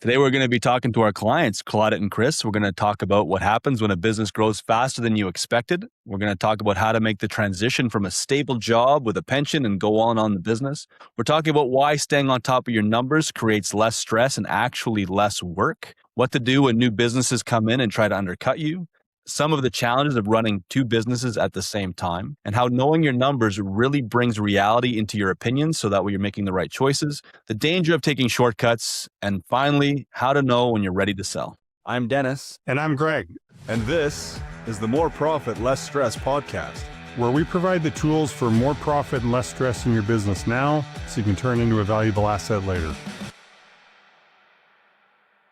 Today, we're going to be talking to our clients, Claudette and Chris. We're going to talk about what happens when a business grows faster than you expected. We're going to talk about how to make the transition from a stable job with a pension and go on the business. We're talking about why staying on top of your numbers creates less stress and actually less work. What to do when new businesses come in and try to undercut you. Some of the challenges of running two businesses at the same time, and how knowing your numbers really brings reality into your opinions so that way you're making the right choices, the danger of taking shortcuts, and finally, how to know when you're ready to sell. I'm Dennis. And I'm Greg. And this is the More Profit, Less Stress podcast, where we provide the tools for more profit and less stress in your business now so you can turn into a valuable asset later.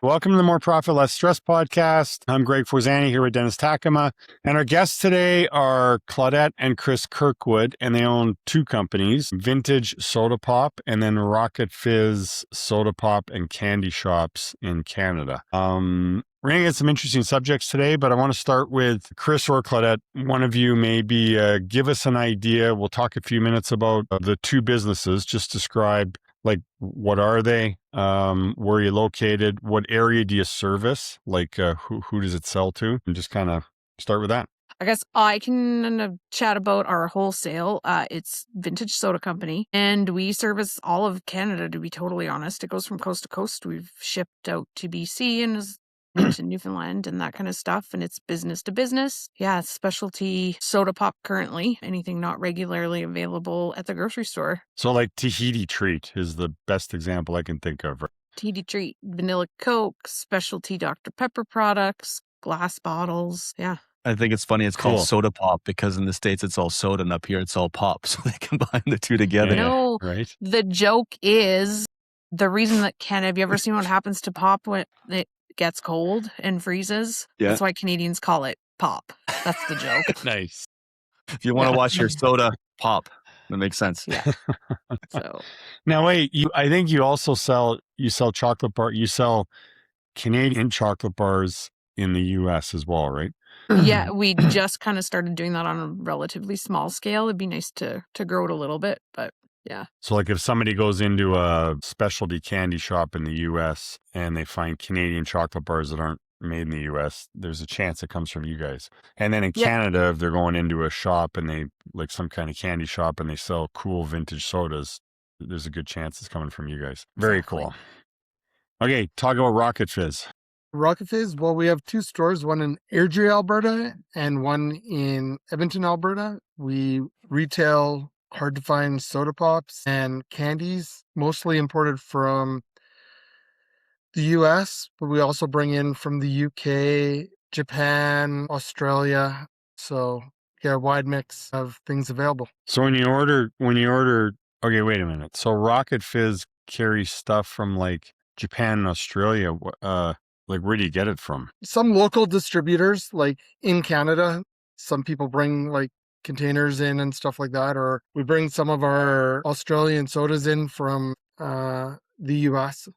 Welcome to the More Profit, Less Stress podcast. I'm Greg Forzani here with Dennis Takema. And our guests today are Claudette and Chris Kirkwood, and they own two companies, Vintage Soda Pop and then Rocket Fizz Soda Pop and Candy Shops in Canada. We're going to get some interesting subjects today, but I want to start with Chris or Claudette. One of you maybe give us an idea. We'll talk a few minutes about the two businesses. Just describe, like, what are they? Where are you located? What area do you service? Like, who does it sell to? And just kind of start with that. I guess I can chat about our wholesale. It's Vintage Soda Company, and we service all of Canada, to be totally honest. It goes from coast to coast. We've shipped out to BC and into Newfoundland and that kind of stuff, and it's business to business. Yeah, it's specialty soda pop currently. Anything not regularly available at the grocery store. So like Tahiti Treat is the best example I can think of. Tahiti Treat, vanilla Coke, specialty Dr. Pepper products, glass bottles. Yeah. I think it's funny. It's called soda pop because in the States it's all soda and up here it's all pop. So they combine the two together. No, right? The joke is the reason that have you ever seen what happens to pop when it gets cold and freezes? Yeah. That's why Canadians call it pop. That's the joke. Nice. If you want to watch your soda pop, that makes sense. Yeah. So now wait, I think you also sell chocolate bar. You sell Canadian chocolate bars in the US as well, right? Yeah, we just kind of started doing that on a relatively small scale. It'd be nice to grow it a little bit, but yeah. So like if somebody goes into a specialty candy shop in the US and they find Canadian chocolate bars that aren't made in the US, there's a chance it comes from you guys. And then in Canada, if they're going into a shop and they like some kind of candy shop and they sell cool vintage sodas, there's a good chance it's coming from you guys. Very cool. Okay, talk about Rocket Fizz. Rocket Fizz, well, we have two stores, one in Airdrie, Alberta, and one in Edmonton, Alberta. We retail hard-to-find soda pops and candies, mostly imported from the US, but we also bring in from the UK, Japan, Australia. So, yeah, a wide mix of things available. So when you order, okay, wait a minute. So Rocket Fizz carries stuff from like Japan and Australia. Like, where do you get it from? Some local distributors, like in Canada. Some people bring like containers in and stuff like that, or we bring some of our Australian sodas in from the US.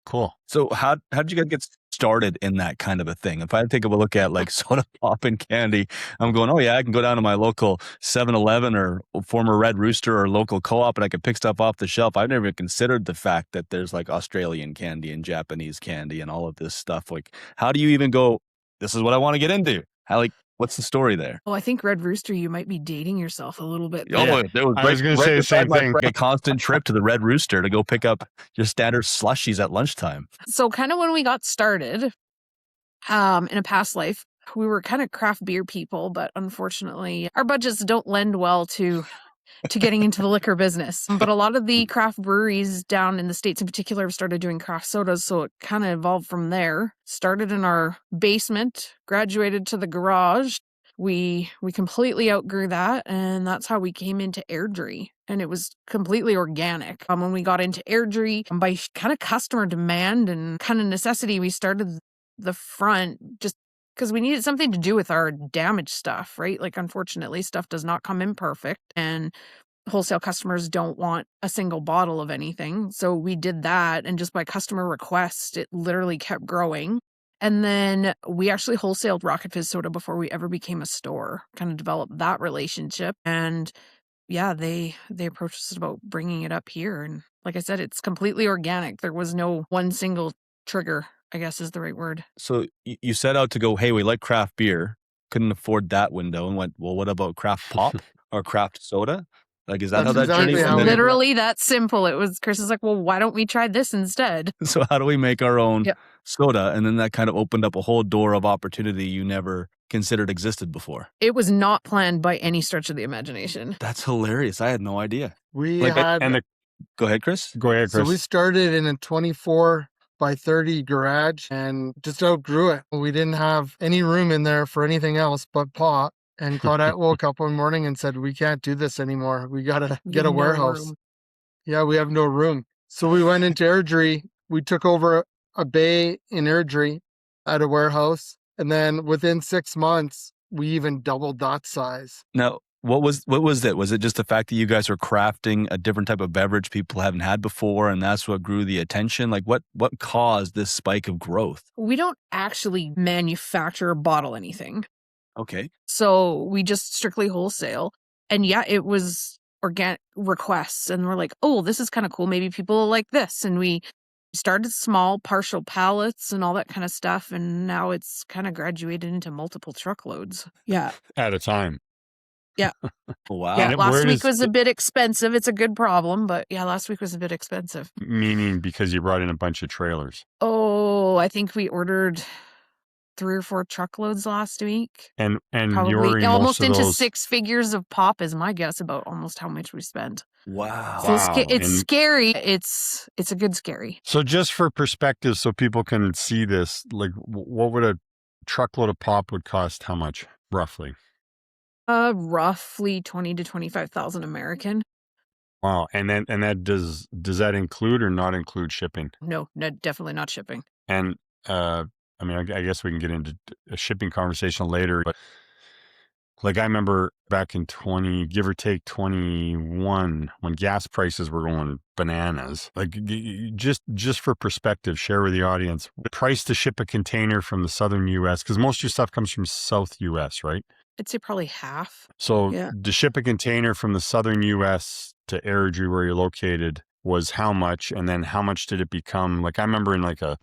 Cool. So how did you guys get started in that kind of a thing? If I take a look at like soda pop and candy, I'm going, oh yeah, I can go down to my local 7-Eleven or former Red Rooster or local co-op and I can pick stuff off the shelf. I've never even considered the fact that there's like Australian candy and Japanese candy and all of this stuff. Like, how do you even go, this is what I want to get into? What's the story there? Oh, I think Red Rooster, you might be dating yourself a little bit. Oh, I was going to say the same thing. A constant trip to the Red Rooster to go pick up your standard slushies at lunchtime. So kind of when we got started, in a past life, we were kind of craft beer people, but unfortunately our budgets don't lend well to getting into the liquor business. But a lot of the craft breweries down in the States in particular have started doing craft sodas. So it kind of evolved from there. Started in our basement, graduated to the garage. We completely outgrew that. And that's how we came into Airdrie. And it was completely organic. When we got into Airdrie, by kind of customer demand and kind of necessity, we started the front just because we needed something to do with our damaged stuff, right? Like, unfortunately, stuff does not come in perfect, and wholesale customers don't want a single bottle of anything. So we did that, and just by customer request, it literally kept growing. And then we actually wholesaled Rocket Fizz soda before we ever became a store, kind of developed that relationship. And yeah, they approached us about bringing it up here. And like I said, it's completely organic. There was no one single trigger, I guess is the right word. So you set out to go, hey, we like craft beer, couldn't afford that window, and went, well, what about craft pop or craft soda? Like, is that That's how that journey exactly went? how And we- then, Literally that simple. It was, Chris is like, well, why don't we try this instead? so how do we make our own Yep. soda? And then that kind of opened up a whole door of opportunity you never considered existed before. It was not planned by any stretch of the imagination. That's hilarious. I had no idea. We Like, had And Go ahead, Chris. go ahead, so Chris. we started in a 24 by 30 garage and just outgrew it. We didn't have any room in there for anything else but pot. And Claudette woke up one morning and said, we can't do this anymore. We got to We get have a no warehouse. room. Yeah, we have no room. So we went into Airdrie. We took over a bay in Airdrie at a warehouse. And then within 6 months, we even doubled that size. Now, what was it? Was it just the fact that you guys were crafting a different type of beverage people haven't had before, and that's what grew the attention? Like, what caused this spike of growth? We don't actually manufacture or bottle anything. Okay. So we just strictly wholesale. And yeah, it was organic requests. And we're like, oh, this is kind of cool. Maybe people will like this. And we started small, partial pallets and all that kind of stuff. And now it's kind of graduated into multiple truckloads. Yeah. At a time. Wow. Yeah. And Last where week does- was a bit expensive. It's a good problem. But yeah, last week was a bit expensive. Meaning because you brought in a bunch of trailers. Oh, I think we ordered 3 or 4 truckloads last week. And you're Probably ordering almost most of into those. 6 figures of pop is my guess about almost how much we spent. Wow. So it's and- scary. It's a good scary. So just for perspective, so people can see this, like what would a truckload of pop would cost? How much roughly? Roughly 20 to 25,000 American. Wow. And that does that include or not include shipping? No, definitely not shipping. And I mean, I guess we can get into a shipping conversation later, but like I remember back in give or take 21, when gas prices were going bananas. Like just for perspective, share with the audience the price to ship a container from the southern U.S. because most of your stuff comes from South U.S., right? I'd say probably half. So Yeah. to ship a container from the southern U.S. to Airdrie, where you're located, was how much? And then how much did it become? Like I remember in like a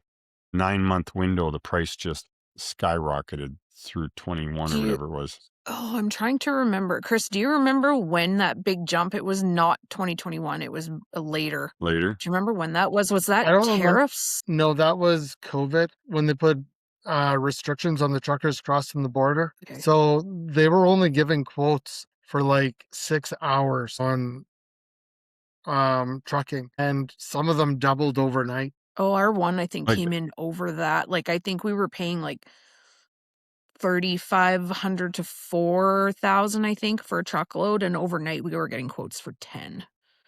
9-month window, the price just skyrocketed through 21 or Do you- whatever it was. Oh, I'm trying to remember. Chris, do you remember when that big jump? It was not 2021. It was later. Later. Do you remember when that was? Was that I don't remember. tariffs? No, that was COVID when they put restrictions on the truckers crossing the border. Okay. So they were only giving quotes for like 6 hours on trucking, and some of them doubled overnight. Oh, our one, I think, Like- came in over that. Like, I think we were paying like 3,500 to 4,000, I think, for a truckload. And overnight, we were getting quotes for 10.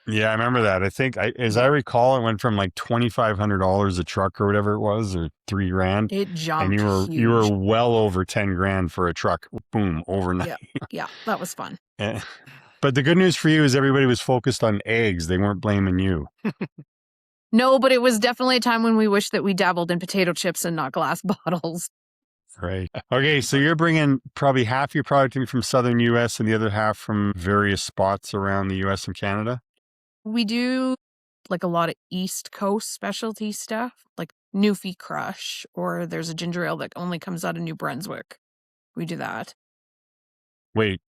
Yeah, I remember that. I think, as I recall, it went from like $2,500 a truck or whatever it was, or $3,000. It jumped. And you were huge. well over 10 grand for a truck. Boom, overnight. Yeah, that was fun. Eh. But the good news for you is everybody was focused on eggs. They weren't blaming you. No, but it was definitely a time when we wished that we dabbled in potato chips and not glass bottles. Right. Okay, so you're bringing probably half your product in from southern U.S. and the other half from various spots around the U.S. and Canada. We do like a lot of East Coast specialty stuff, like Newfie Crush, or there's a ginger ale that only comes out of New Brunswick. We do that. Wait.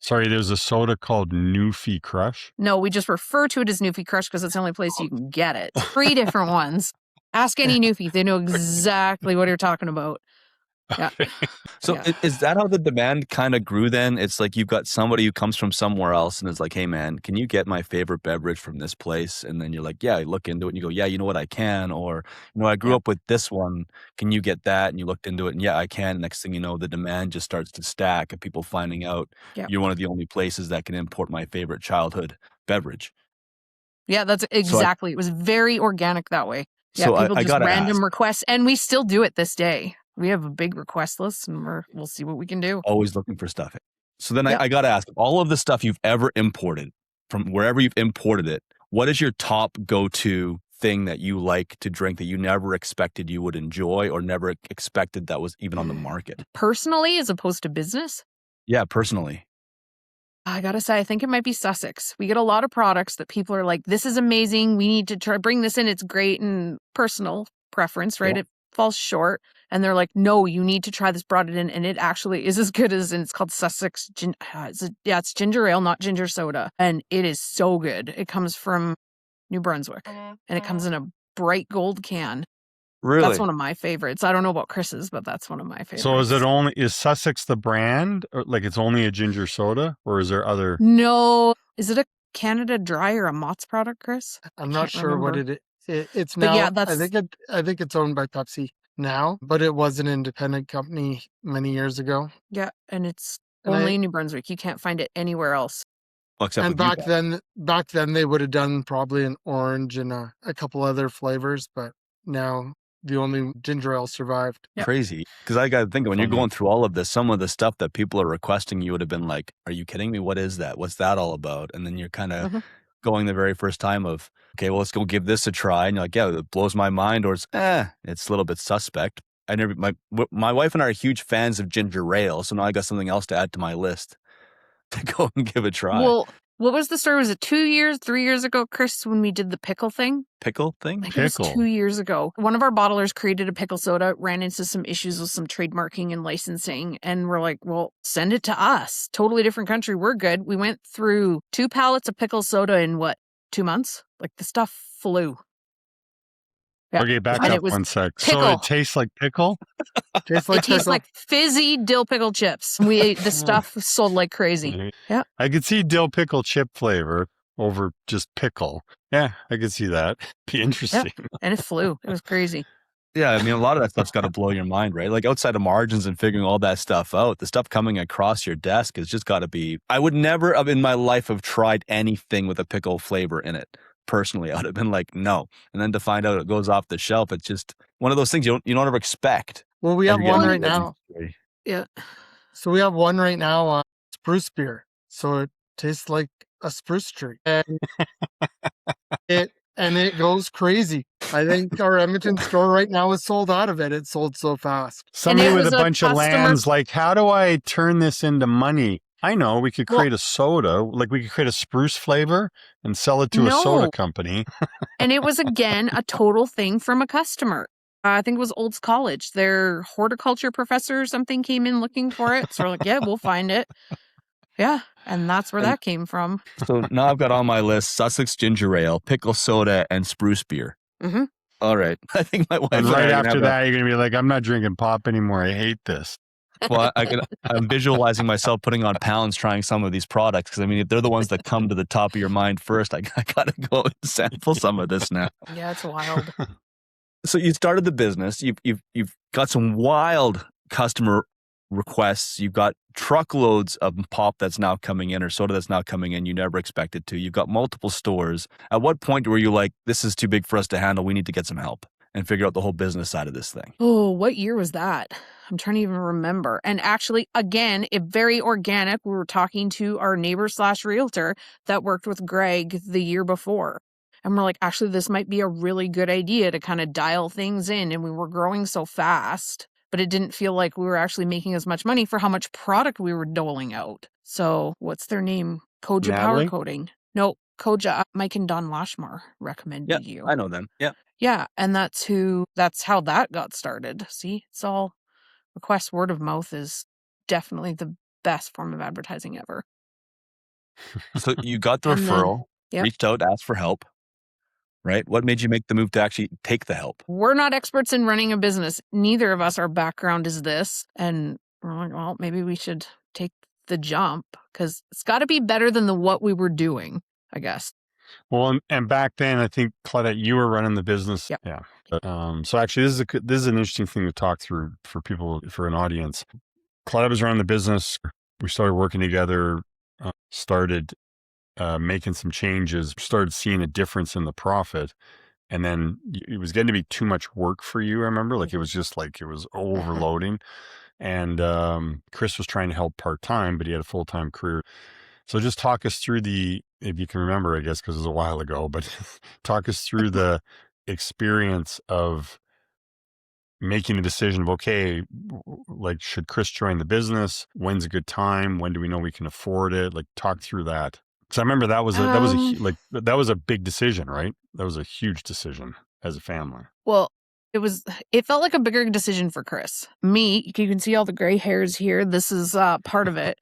Sorry, there's a soda called Newfie Crush. No, we just refer to it as Newfie Crush because it's the only place you can get it. 3 different ones. Ask any Newfie. They know exactly what you're talking about. Yeah. So Yeah. is that how the demand kind of grew then? It's like you've got somebody who comes from somewhere else and is like, hey man, can you get my favorite beverage from this place? And then you're like, yeah, I look into it and you go, yeah, you know what, I can. Or, I grew up with this one. Can you get that? And you looked into it and yeah, I can. Next thing you know, the demand just starts to stack of people finding out Yeah. you're one of the only places that can import my favorite childhood beverage. Yeah, that's exactly. It was very organic that way. Yeah, So people I just gotta random ask, requests, and we still do it this day. We have a big request list, and we'll see what we can do. always looking for stuff. So then Yep. I got to ask, all of the stuff you've ever imported from wherever you've imported it, what is your top go-to thing that you like to drink that you never expected you would enjoy or never expected that was even on the market? Personally, as opposed to business, Yeah, personally. I gotta say, I think it might be Sussex. We get a lot of products that people are like, "This is amazing. We need to try bring this in. It's great." And personal preference, right? Yeah. It falls short. And they're like, no, you need to try this, brought it in. And it actually is as good as, and it's called Sussex. It's ginger ale, not ginger soda. And it is so good. It comes from New Brunswick and it comes in a bright gold can. That's Really? one of my favorites. I don't know about Chris's, but that's one of my favorites. So is Sussex the brand? Or, like it's only a ginger soda, or is there other? No. Is it a Canada Dry or a Mott's product, Chris? I'm not sure what it is. It's But now. yeah, that's- I think it's owned by Pepsi now, but it was an independent company many years ago. Yeah, and it's And only in New Brunswick. You can't find it anywhere else. Well, except And with you back then they would have done probably an orange and a couple other flavors, but now the only ginger ale survived. Yep. Crazy. Because I got to think, when you're Funny. going through all of this, some of the stuff that people are requesting, you would have been like, are you kidding me? What is that? What's that all about? And then you're kind of Mhm. going the very first time of, okay, well, let's go give this a try. And you're like, yeah, it blows my mind, or it's a little bit suspect. My wife and I are huge fans of ginger ale, so now I got something else to add to my list to go and give a try. Well, what was the story? Was it 3 years ago, Chris, when we did the pickle thing? Pickle thing? I think it was Pickle. 2 years ago. One of our bottlers created a pickle soda, ran into some issues with some trademarking and licensing, and we're like, well, send it to us. Totally different country. We're good. We went through 2 pallets of pickle soda in 2 months? Like the stuff flew. Yeah. Okay, back And up it was 1 sec. So pickle. it tastes like pickle? Tastes like It tastes pickle. like fizzy dill pickle chips. We ate the stuff sold like crazy. Yeah. I could see dill pickle chip flavor over just pickle. Yeah, I could see that. Be interesting. And it flew. It was crazy. Yeah, I mean, a lot of that stuff's got to blow your mind, right? Like outside of margins and figuring all that stuff out, the stuff coming across your desk has just got to be. I would never have in my life have tried anything with a pickle flavor in it. Personally, I would have been like, no. And then to find out it goes off the shelf, it's just one of those things you don't ever expect. Well, we have You're one getting right the now. industry. Yeah. So we have one right now, spruce beer. So it tastes like a spruce tree, and it goes crazy. I think our Edmonton store right now is sold out of it. It sold so fast. Somebody it with was a a bunch of customer- lands, like, how do I turn this into money? I know we could Well- create a soda, like we could create a spruce flavor and sell it to a soda No. company. And it was, again, a total thing from a customer. I think it was Olds College. Their horticulture professor or something came in looking for it. So we're like, yeah, we'll find it. Yeah. And that's where that came from. So now I've got on my list Sussex ginger ale, pickle soda, and spruce beer. Mhm. All right. I think my wife And and I right are gonna after have that, you're going to be like, I'm not drinking pop anymore. I hate this. Well, I'm visualizing myself putting on pounds trying some of these products because I mean, if they're the ones that come to the top of your mind first, I gotta go and sample some of this now. Yeah, it's wild. So you started the business. You've got some wild customer requests. You've got truckloads of pop that's now coming in or soda that's now coming in. You never expected to. You've got multiple stores. At what point were you like, this is too big for us to handle? We need to get some help and figure out the whole business side of this thing. Oh, what year was that? I'm trying to even remember. And actually, again, it very organic. We were talking to our neighbor/realtor that worked with Greg the year before. And we're like, actually, this might be a really good idea to kind of dial things in. And we were growing so fast, but it didn't feel like we were actually making as much money for how much product we were doling out. So what's their name? Koja Natalie? Power Coating. No, Koja. Mike and Don Lashmar recommended you. I know them. Yeah. Yeah, and that's how that got started. See, it's all request. Word of mouth is definitely the best form of advertising ever. So you got the And then- referral, yep. reached out, asked for help, right? What made you make the move to actually take the help? We're not experts in running a business. Neither of us, our background is this. And we're like, well, maybe we should take the jump because it's got to be better than what we were doing, I guess. Well, and back then, I think, Claudette, you were running the business. Yep. Yeah. So actually, this is an interesting thing to talk through for people, for an audience. Claudette was running the business. We started working together, started making some changes, started seeing a difference in the profit. And then it was getting to be too much work for you, I remember. Like, it was just like, it was overloading. And Chris was trying to help part-time, but he had a full-time career. So just talk us through if you can remember, I guess, because it was a while ago, but talk us through the experience of making the decision of, okay, like, should Chris join the business? When's a good time? When do we know we can afford it? Like, talk through that. So I remember that was a big decision, right? That was a huge decision as a family. Well, It felt like a bigger decision for Chris. Me, you can see all the gray hairs here. This is part of it.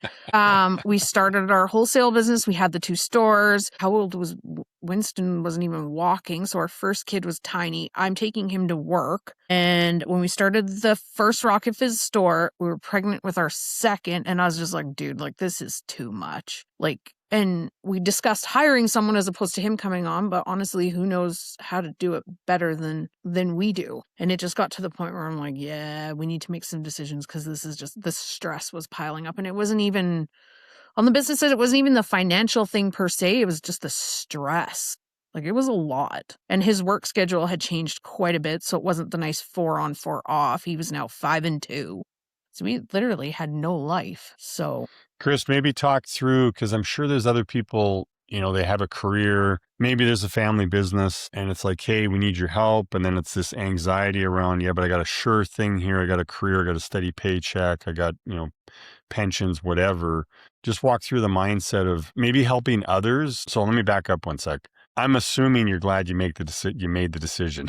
We started our wholesale business. We had the 2 stores. How old was Winston? Wasn't even walking. So our first kid was tiny. I'm taking him to work. And when we started the first Rocket Fizz store, we were pregnant with our second. And I was just like, dude, like, this is too much. Like, and we discussed hiring someone as opposed to him coming on, but honestly, who knows how to do it better than we do. And it just got to the point where I'm like, yeah, we need to make some decisions because this is just, the stress was piling up. And it wasn't even on the business side, it wasn't even the financial thing per se. It was just the stress. Like, it was a lot. And his work schedule had changed quite a bit. So it wasn't the nice 4 on 4 off. He was now 5 and 2. So we literally had no life. So Chris, maybe talk through, because I'm sure there's other people, they have a career, maybe there's a family business and it's like, hey, we need your help. And then it's this anxiety around, yeah, but I got a sure thing here. I got a career, I got a steady paycheck. I got, pensions, whatever. Just walk through the mindset of maybe helping others. So let me back up one sec. I'm assuming you're glad you made the decision.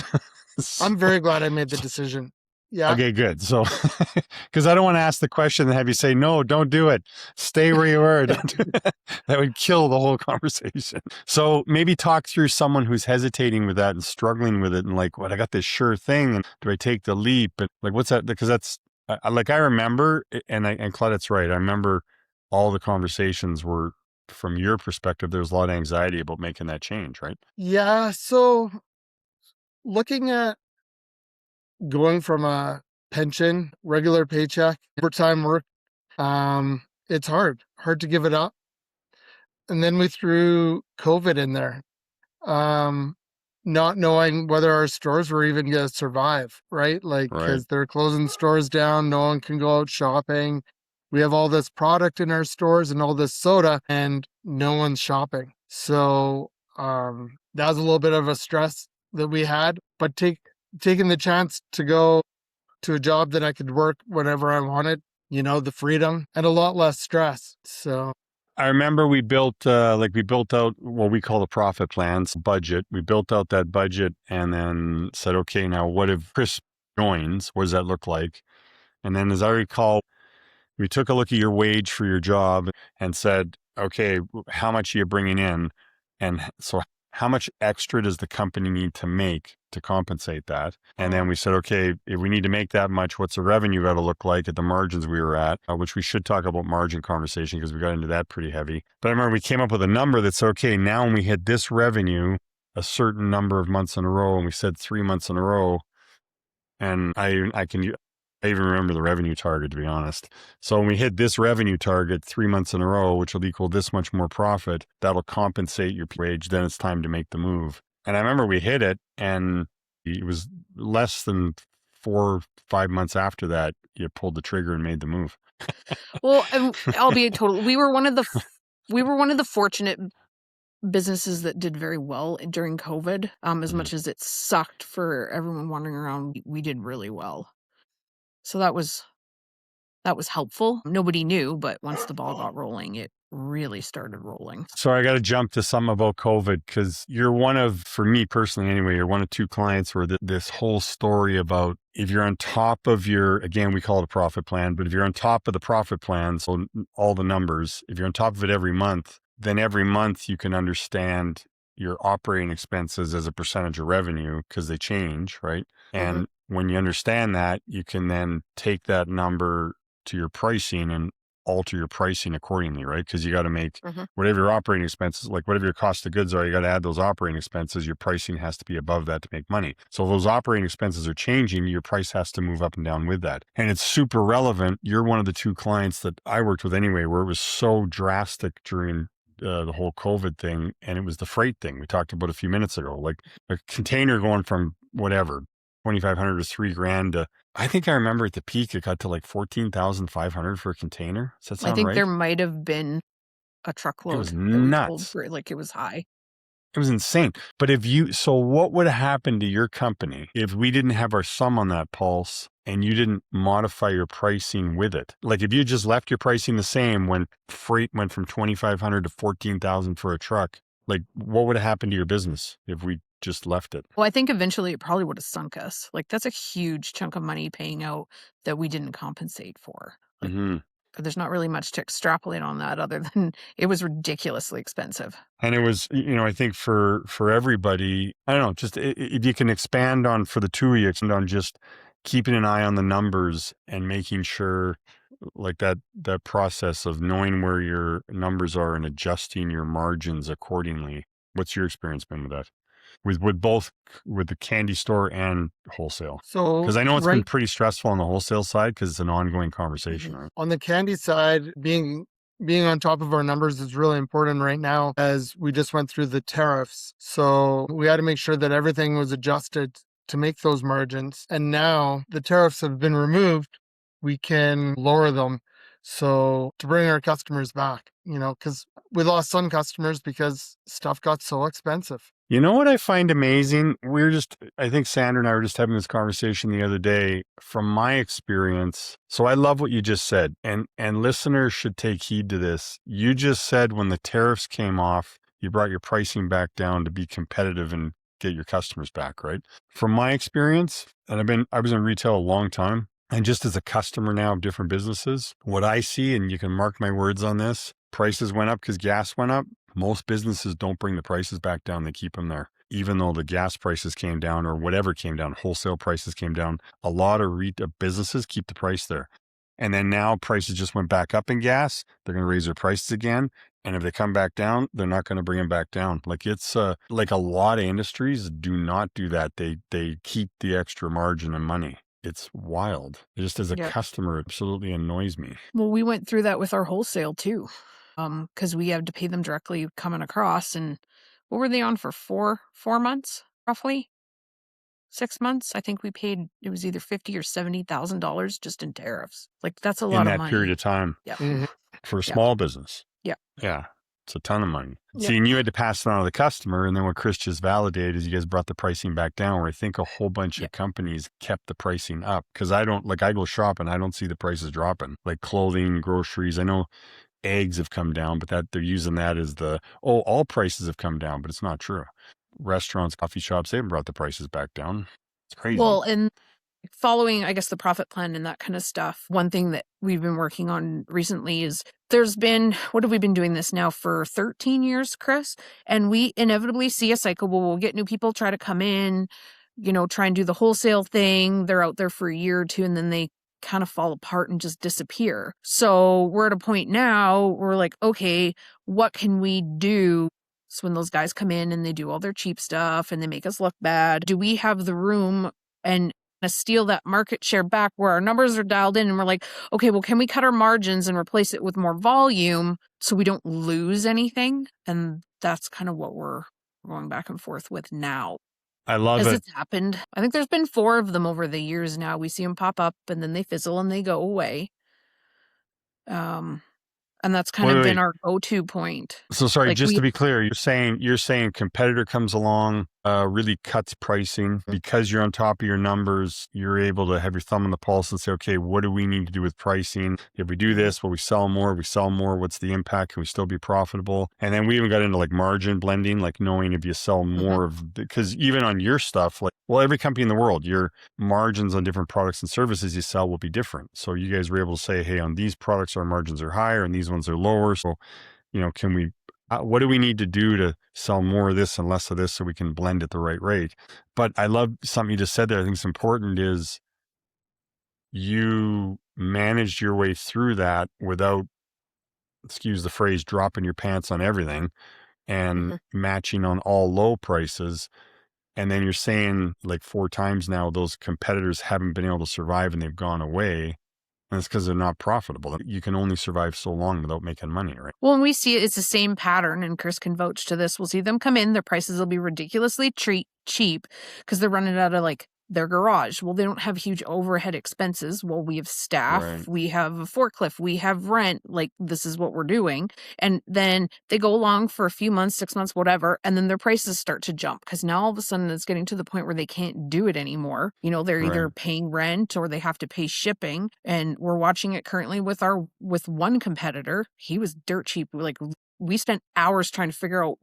I'm very glad I made the decision. Yeah. Okay, good. So, because I don't want to ask the question and have you say, no, don't do it. Stay where you were. Don't do that. That would kill the whole conversation. So maybe talk through someone who's hesitating with that and struggling with it and like, what, I got this sure thing. And do I take the leap? And like, what's that? Because that's I remember, and Claudette's right. I remember all the conversations were, from your perspective, there was a lot of anxiety about making that change, right? Yeah. So looking at going from a pension, regular paycheck, overtime work, it's hard to give it up. And then we threw COVID in there, not knowing whether our stores were even going to survive, right? Like, because they're closing stores down, no one can go out shopping. We have all this product in our stores and all this soda and no one's shopping. So that was a little bit of a stress that we had, but taking the chance to go to a job that I could work whenever I wanted, the freedom and a lot less stress. So I remember we built out what we call the profit plans budget. We built out that budget and then said, okay, now what if Chris joins? What does that look like? And then as I recall, we took a look at your wage for your job and said, okay, how much are you bringing in? And so how much extra does the company need to make to compensate that? And then we said, okay, if we need to make that much, what's the revenue got to look like at the margins we were at, which we should talk about margin conversation because we got into that pretty heavy. But I remember we came up with a number that said, okay, now when we hit this revenue, a certain number of months in a row, and we said 3 months in a row, and I even remember the revenue target, to be honest. So when we hit this revenue target 3 months in a row, which will equal this much more profit, that'll compensate your wage. Then it's time to make the move. And I remember we hit it, and it was less than 4 or 5 months after that, you pulled the trigger and made the move. Well, I'll be total. We were one of the fortunate businesses that did very well during COVID. As much as it sucked for everyone wandering around, we did really well. So that was helpful. Nobody knew, but once the ball got rolling, it really started rolling. So I got to jump to something about COVID because you're one of, for me personally anyway, you're one of 2 clients where this whole story about if you're on top of again, we call it a profit plan, but if you're on top of the profit plan, so all the numbers, if you're on top of it every month, then every month you can understand your operating expenses as a percentage of revenue because they change, right? And when you understand that, you can then take that number to your pricing and alter your pricing accordingly, right? Because you got to make whatever your operating expenses, like whatever your cost of goods are, you got to add those operating expenses. Your pricing has to be above that to make money. So if those operating expenses are changing, your price has to move up and down with that. And it's super relevant. You're one of the 2 clients that I worked with anyway, where it was so drastic during the whole COVID thing. And it was the freight thing we talked about a few minutes ago, like a container going from whatever, 2,500 to $3,000 to, I think I remember at the peak, it got to like 14,500 for a container. Does that sound right? I think there might have been a truckload. It was nuts. Like it was high. It was insane. But so what would have happened to your company if we didn't have our thumb on that pulse and you didn't modify your pricing with it? Like if you just left your pricing the same when freight went from 2,500 to 14,000 for a truck, like what would have happened to your business if we just left it? Well, I think eventually it probably would have sunk us. Like, that's a huge chunk of money paying out that we didn't compensate for. Like, Hmm. but there's not really much to extrapolate on that other than it was ridiculously expensive. And it was, I think for everybody, I don't know, just if you can expand on, for the two of you, expand on just keeping an eye on the numbers and making sure, like that process of knowing where your numbers are and adjusting your margins accordingly. What's your experience been with that? With both, with the candy store and wholesale? So Because I know it's been right pretty stressful on the wholesale side because it's an ongoing conversation, right? on the candy side, being on top of our numbers is really important right now as we just went through the tariffs. So we had to make sure that everything was adjusted to make those margins. And now the tariffs have been removed, we can lower them. So to bring our customers back, because we lost some customers because stuff got so expensive. You know what I find amazing? I think Sandra and I were just having this conversation the other day. From my experience, so I love what you just said, and listeners should take heed to this. You just said when the tariffs came off, you brought your pricing back down to be competitive and get your customers back, right? From my experience, and I was in retail a long time, and just as a customer now of different businesses, what I see, and you can mark my words on this, prices went up because gas went up. Most businesses don't bring the prices back down. They keep them there. Even though the gas prices came down or whatever came down, wholesale prices came down, a lot of businesses keep the price there. And then now prices just went back up in gas. They're going to raise their prices again. And if they come back down, they're not going to bring them back down. Like it's like a lot of industries do not do that. They keep the extra margin and money. It's wild. Just as a customer, it absolutely annoys me. Well, we went through that with our wholesale too, because we had to pay them directly coming across. And what were they on for 4 months, roughly 6 months? I think we paid, it was either $50,000 or $70,000 just in tariffs. Like that's a lot in of that money. period of time Mhm. for a small business. Yeah. Yeah. It's a ton of money. Yeah. See, and you had to pass it on to the customer. And then what Chris just validated is you guys brought the pricing back down, where I think a whole bunch of companies kept the pricing up. Because I go shopping, I don't see the prices dropping. Like clothing, groceries. I know eggs have come down, but that they're using that as all prices have come down, but it's not true. Restaurants, coffee shops, they haven't brought the prices back down. It's crazy. Well, and following, I guess, the profit plan and that kind of stuff, one thing that we've been working on recently is what have we been doing this now for 13 years, Chris? And we inevitably see a cycle where we'll get new people try to come in, try and do the wholesale thing. They're out there for a year or two, and then they kind of fall apart and just disappear. So we're at a point now where we're like, okay, what can we do? So when those guys come in and they do all their cheap stuff and they make us look bad, do we have the room and steal that market share back where our numbers are dialed in and we're like, okay, well, can we cut our margins and replace it with more volume so we don't lose anything? And that's kind of what we're going back and forth with now. I love As it. it's happened. I think there's been 4 of them over the years now. We see them pop up and then they fizzle and they go away. And that's kind of been our go-to point. So sorry, Like just to be clear, you're saying competitor comes along, really cuts pricing because you're on top of your numbers. You're able to have your thumb on the pulse and say, okay, what do we need to do with pricing? If we do this, will we sell more? What's the impact? Can we still be profitable? And then we even got into like margin blending, like knowing if you sell more of, because even on your stuff, like, well, every company in the world, your margins on different products and services you sell will be different. So you guys were able to say, hey, on these products, our margins are higher and these ones are lower. So, can we, what do we need to do to sell more of this and less of this so we can blend at the right rate? But I love something you just said there. I think it's important is you managed your way through that without, excuse the phrase, dropping your pants on everything and matching on all low prices. And then you're saying like 4 times now, those competitors haven't been able to survive and they've gone away. And it's because they're not profitable. You can only survive so long without making money, right? Well, and we see it's the same pattern, and Chris can vouch to this. We'll see them come in, their prices will be ridiculously cheap because they're running out of like their garage. Well, they don't have huge overhead expenses. Well, we have staff, we have a forklift, we have rent. Like this is what we're doing. And then they go along for a few months, 6 months, whatever. And then their prices start to jump because now all of a sudden it's getting to the point where they can't do it anymore. They're either paying rent or they have to pay shipping. And we're watching it currently with one competitor. He was dirt cheap. Like we spent hours trying to figure out,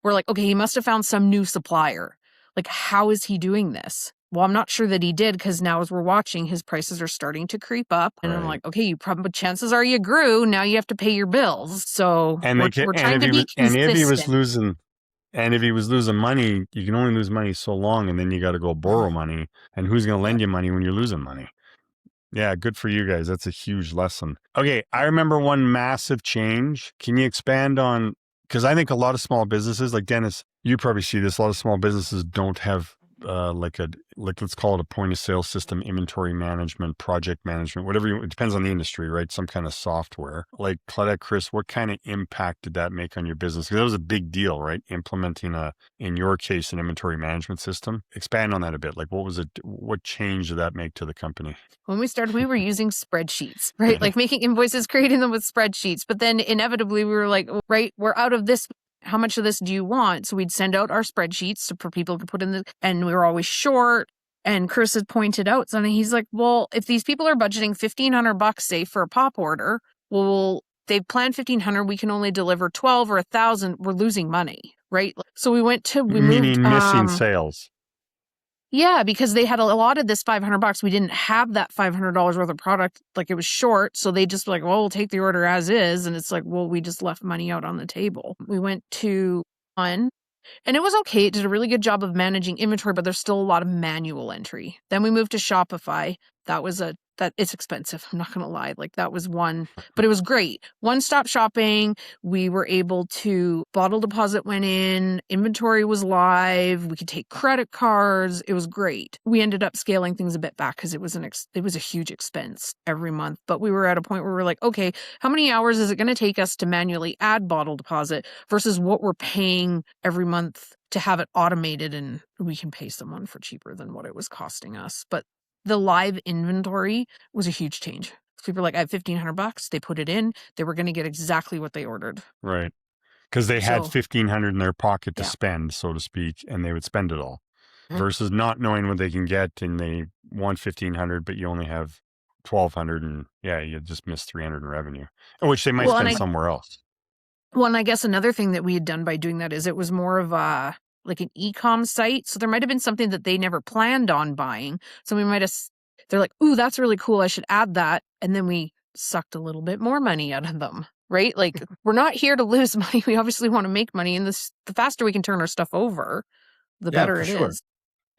we're like, okay, he must have found some new supplier. Like, how is he doing this? Well, I'm not sure that he did, because now as we're watching, his prices are starting to creep up. And I'm like, okay, you probably, chances are you grew. Now you have to pay your bills. So we're trying to be consistent. And if he was losing money, you can only lose money so long, and then you got to go borrow money. And who's going to lend you money when you're losing money? Yeah, good for you guys. That's a huge lesson. Okay, I remember one massive change. Can you expand on, because I think a lot of small businesses, like Dennis, you probably see this, a lot of small businesses don't have let's call it a point of sale system, inventory management, project management, whatever. It depends on the industry, right? Some kind of software. Like Claudette, Chris, what kind of impact did that make on your business? Because that was a big deal, right? Implementing in your case, an inventory management system. Expand on that a bit. Like, what change did that make to the company? When we started, we were using spreadsheets, right? Like making invoices, creating them with spreadsheets. But then inevitably we were like, right, we're out of this. How much of this do you want? So we'd send out our spreadsheets for people to put in and we were always short. And Chris had pointed out something. He's like, well, if these people are budgeting $1,500, say, for a pop order, well, they've planned 1,500. We can only deliver 12 or 1,000. We're losing money, right? So we moved missing sales. Yeah, because they had allotted this $500. We didn't have that $500 worth of product. Like, it was short. So they just were like, well, we'll take the order as is. And it's like, well, we just left money out on the table. We went to one, and it was okay. It did a really good job of managing inventory, but there's still a lot of manual entry. Then we moved to Shopify. It's expensive. I'm not going to lie. Like, that was one, but it was great. One-stop shopping. We were able to, bottle deposit went in, inventory was live. We could take credit cards. It was great. We ended up scaling things a bit back because it was a huge expense every month. But we were at a point where we're like, okay, how many hours is it going to take us to manually add bottle deposit versus what we're paying every month to have it automated, and we can pay someone for cheaper than what it was costing us. But the live inventory was a huge change. People were like, I have $1,500. They put it in. They were going to get exactly what they ordered. Right. Because they had $1,500 in their pocket to spend, so to speak, and they would spend it all. Versus not knowing what they can get, and they want $1,500, but you only have $1,200, and you just missed $300 in revenue, which they might spend somewhere else. Well, and I guess another thing that we had done by doing that is it was more of like an e-com site. So there might have been something that they never planned on buying. So they're like, ooh, that's really cool. I should add that. And then we sucked a little bit more money out of them, right? Like, we're not here to lose money. We obviously want to make money. And the faster we can turn our stuff over, the better it is.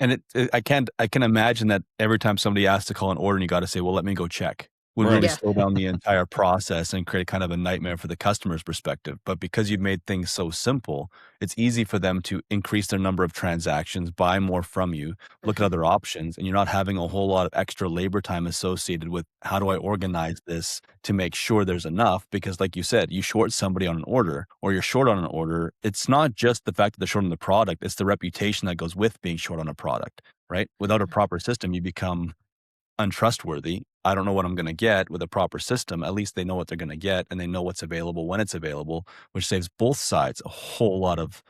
And I can imagine that every time somebody asks to call an order and you got to say, well, let me go check. Would really slow down the entire process and create kind of a nightmare for the customer's perspective. But because you've made things so simple, it's easy for them to increase their number of transactions, buy more from you, look at other options, and you're not having a whole lot of extra labor time associated with how do I organize this to make sure there's enough. Because like you said, you short somebody on an order or you're short on an order. It's not just the fact that they're short on the product, it's the reputation that goes with being short on a product, right? Without a proper system, you become untrustworthy. I don't know what I'm going to get. With a proper system, at least they know what they're going to get and they know what's available when it's available, which saves both sides a whole lot of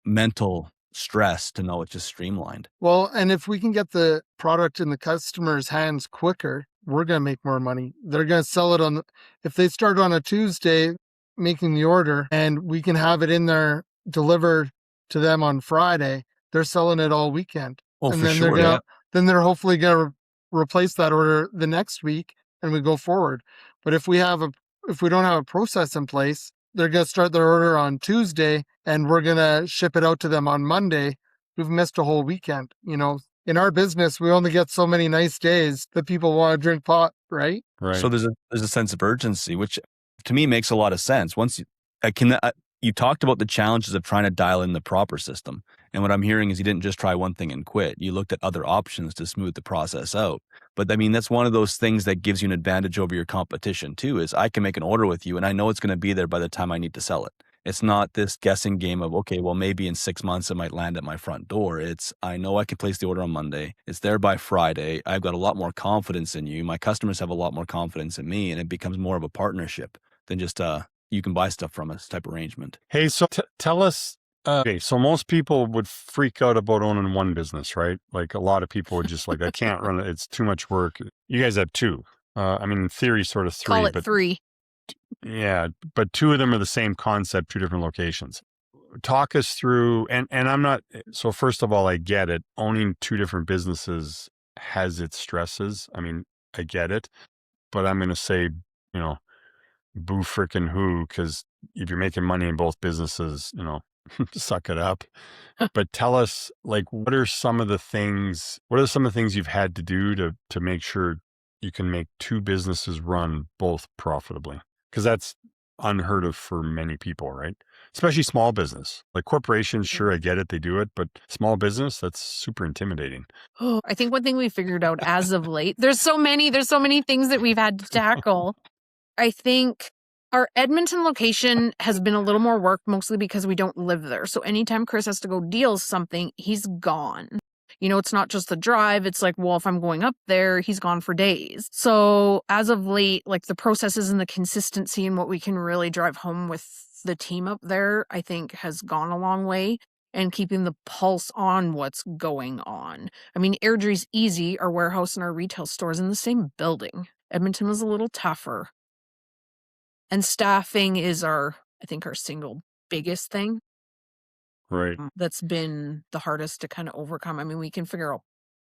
mental stress to know it's just streamlined. Well, and if we can get the product in the customer's hands quicker, we're going to make more money. They're going to sell it if they start on a Tuesday making the order and we can have it in there delivered to them on Friday, they're selling it all weekend. Oh, and for then sure. then they're hopefully going to replace that order the next week and we go forward. But if we don't have a process in place, they're going to start their order on Tuesday and we're going to ship it out to them on Monday. We've missed a whole weekend. In our business, we only get so many nice days that people want to drink pot, right? Right. So there's a sense of urgency, which to me makes a lot of sense. You talked about the challenges of trying to dial in the proper system. And what I'm hearing is you didn't just try one thing and quit. You looked at other options to smooth the process out. But I mean, that's one of those things that gives you an advantage over your competition too, is I can make an order with you and I know it's going to be there by the time I need to sell it. It's not this guessing game of, okay, well, maybe in 6 months it might land at my front door. I know I can place the order on Monday. It's there by Friday. I've got a lot more confidence in you. My customers have a lot more confidence in me, and it becomes more of a partnership than just you can buy stuff from us type arrangement. Hey, so tell us, so most people would freak out about owning one business, right? Like a lot of people would just like, I can't run it. It's too much work. You guys have two. I mean, in theory, sort of three. Call it three. Yeah, but two of them are the same concept, two different locations. talk us through, and I'm not, so first of all, I get it. Owning two different businesses has its stresses. I mean, I get it, but I'm going to say, boo frickin' who, because if you're making money in both businesses, suck it up. But tell us, what are some of the things you've had to do to make sure you can make two businesses run both profitably? Because that's unheard of for many people, right? Especially small business. Like corporations, sure, I get it, they do it, but small business, that's super intimidating. Oh, I think one thing we figured out as of late, there's so many things that we've had to tackle. I think our Edmonton location has been a little more work, mostly because we don't live there. So anytime Chris has to go deal something, he's gone. It's not just the drive. It's like, well, if I'm going up there, he's gone for days. So as of late, the processes and the consistency and what we can really drive home with the team up there, I think has gone a long way. And keeping the pulse on what's going on. I mean, Airdrie's easy. Our warehouse and our retail stores in the same building. Edmonton was a little tougher. And staffing is our single biggest thing. Right. That's been the hardest to kind of overcome. I mean, we can figure out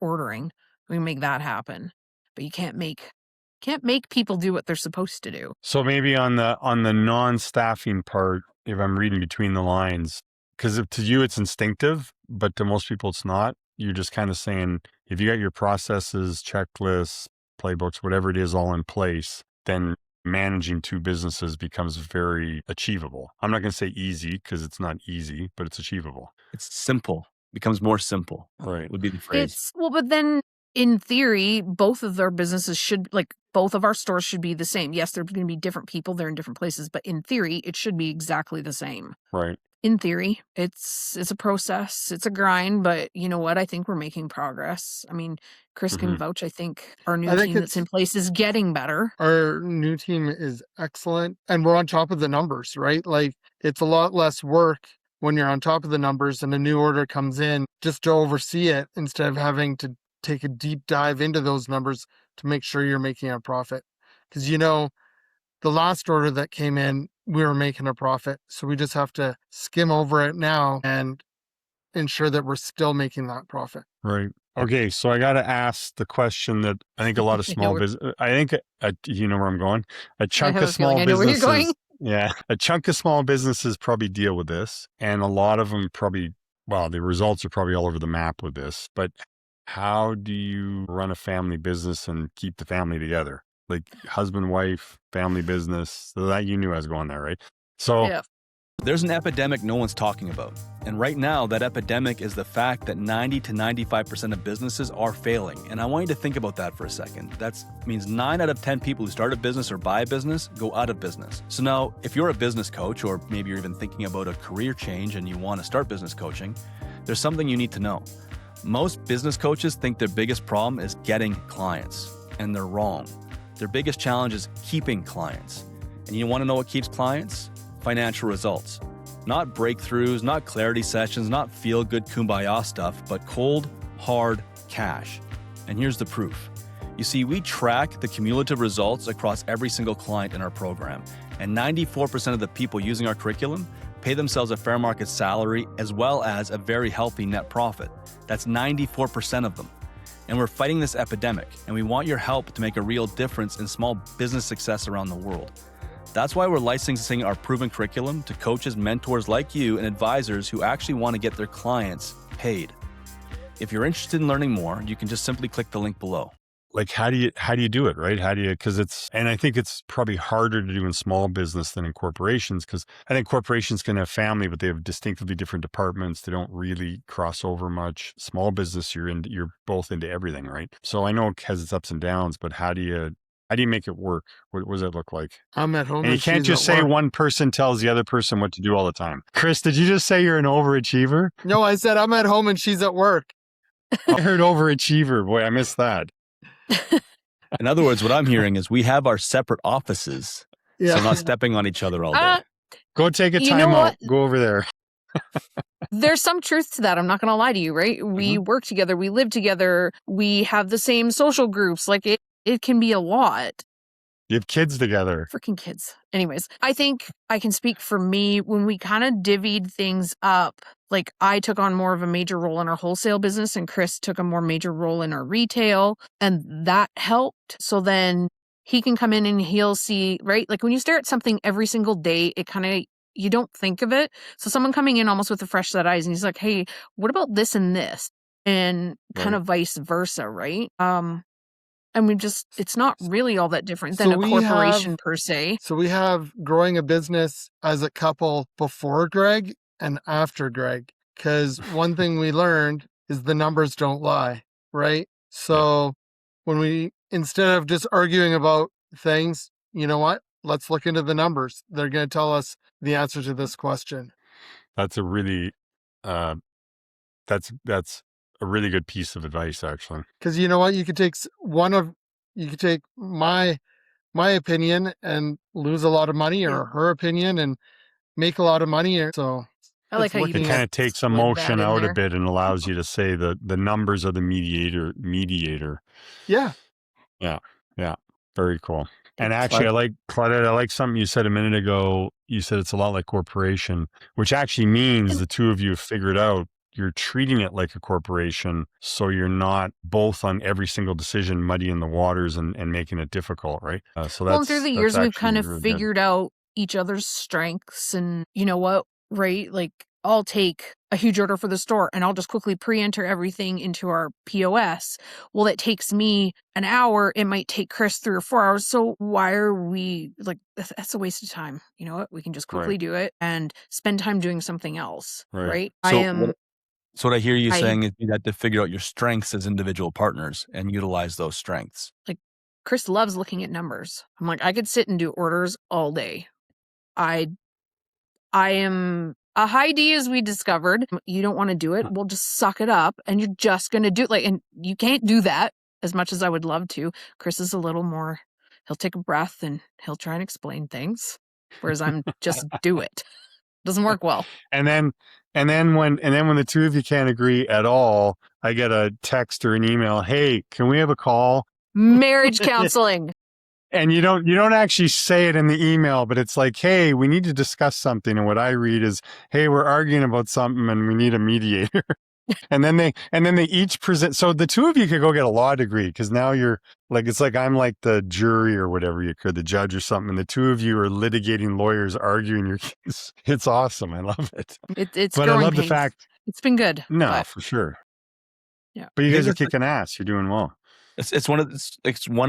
ordering. We can make that happen. But you can't make people do what they're supposed to do. So maybe on the non-staffing part, if I'm reading between the lines, because to you it's instinctive, but to most people it's not. You're just kind of saying, if you got your processes, checklists, playbooks, whatever it is all in place, then managing two businesses becomes very achievable. I'm not going to say easy because it's not easy, but it's achievable. It's simple. Becomes more simple. Right. Would be the phrase. But then in theory, both of our businesses both of our stores should be the same. Yes, there's going to be different people. They're in different places, but in theory, it should be exactly the same. Right. In theory, it's a process, it's a grind, but you know what? I think we're making progress. I mean, Chris can vouch. I think our new team that's in place is getting better. Our new team is excellent, and we're on top of the numbers, right? It's a lot less work when you're on top of the numbers and a new order comes in just to oversee it instead of having to take a deep dive into those numbers to make sure you're making a profit. Because the last order that came in, we were making a profit. So we just have to skim over it now and ensure that we're still making that profit. Right. Okay. So I got to ask the question that I think a lot of small business, I think, you know where I'm going? A chunk of small businesses. Yeah. A chunk of small businesses probably deal with this. And a lot of them the results are probably all over the map with this. But how do you run a family business and keep the family together? Like husband, wife, family business, so that you knew I was going there, right? So yeah. There's an epidemic no one's talking about. And right now, that epidemic is the fact that 90 to 95% of businesses are failing. And I want you to think about that for a second. That means 9 out of 10 people who start a business or buy a business go out of business. So now, if you're a business coach, or maybe you're even thinking about a career change and you want to start business coaching, there's something you need to know. Most business coaches think their biggest problem is getting clients, and they're wrong. Their biggest challenge is keeping clients. And you want to know what keeps clients? Financial results. Not breakthroughs, not clarity sessions, not feel-good kumbaya stuff, but cold, hard cash. And here's the proof. You see, we track the cumulative results across every single client in our program. And 94% of the people using our curriculum pay themselves a fair market salary as well as a very healthy net profit. That's 94% of them. And we're fighting this epidemic, and we want your help to make a real difference in small business success around the world. That's why we're licensing our proven curriculum to coaches, mentors like you, and advisors who actually want to get their clients paid. If you're interested in learning more, you can just simply click the link below. How do you do it, right? And I think it's probably harder to do in small business than in corporations, because I think corporations can have family, but they have distinctively different departments. They don't really cross over much. Small business, you're both into everything, right? So I know it has its ups and downs, but how do you make it work? What does it look like? I'm at home. And you can't just say one person tells the other person what to do all the time. Chris, did you just say you're an overachiever? No, I said I'm at home and she's at work. I heard overachiever. Boy, I missed that. In other words, what I'm hearing is we have our separate offices, so not stepping on each other all day. Go take a time out. Go over there. There's some truth to that. I'm not going to lie to you, right? We work together. We live together. We have the same social groups. It can be a lot. You have kids together. Freaking kids. Anyways, I think I can speak for me when we kind of divvied things up. Like I took on more of a major role in our wholesale business and Chris took a more major role in our retail, and that helped. So then he can come in and he'll see, right? Like when you stare at something every single day, it kind of, you don't think of it. So someone coming in almost with a fresh set of eyes and he's like, hey, what about this and this? And kind of vice versa, right? And it's not really all that different than a corporation per se. So we have growing a business as a couple before Greg and after Greg. Because one thing we learned is the numbers don't lie, right? So when instead of just arguing about things, you know what? Let's look into the numbers. They're going to tell us the answer to this question. That's a really, that's a really good piece of advice, actually. Because you know what? You could take my opinion and lose a lot of money, or her opinion and make a lot of money. So I like how you it kind of takes emotion out a bit and allows you to say the numbers are the mediator. Yeah. Very cool. And actually, Claudette, I like something you said a minute ago. You said it's a lot like corporation, which actually means the two of you have figured out you're treating it like a corporation, so you're not both on every single decision muddying the waters and making it difficult, right? So that's through the years we've kind of figured out each other's strengths, and you know what, right? Like I'll take a huge order for the store and I'll just quickly pre-enter everything into our POS. Well, it takes me an hour. It might take Chris 3 or 4 hours. So why are we like, that's a waste of time. You know what? We can just quickly do it and spend time doing something else, right? So what I hear you saying is you have to figure out your strengths as individual partners and utilize those strengths. Like Chris loves looking at numbers. I'm like, I could sit and do orders all day. I am a high D, as we discovered. You don't want to do it. We'll just suck it up and you're just going to do it. And you can't do that as much as I would love to. Chris is a little more, he'll take a breath and he'll try and explain things. Whereas I'm just do it. Doesn't work well. And then when the two of you can't agree at all, I get a text or an email. Hey, can we have a call? Marriage counseling. And you don't actually say it in the email, but it's like, hey, we need to discuss something. And what I read is, hey, we're arguing about something and we need a mediator. and then they each present. So the two of you could go get a law degree, because now you're like, it's like I'm like the jury or whatever you could, the judge or something. And the two of you are litigating lawyers arguing your case. It's awesome. I love it. It's but I love the fact it's been good. No, for sure. Yeah. But you guys are kicking ass. You're doing well. It's one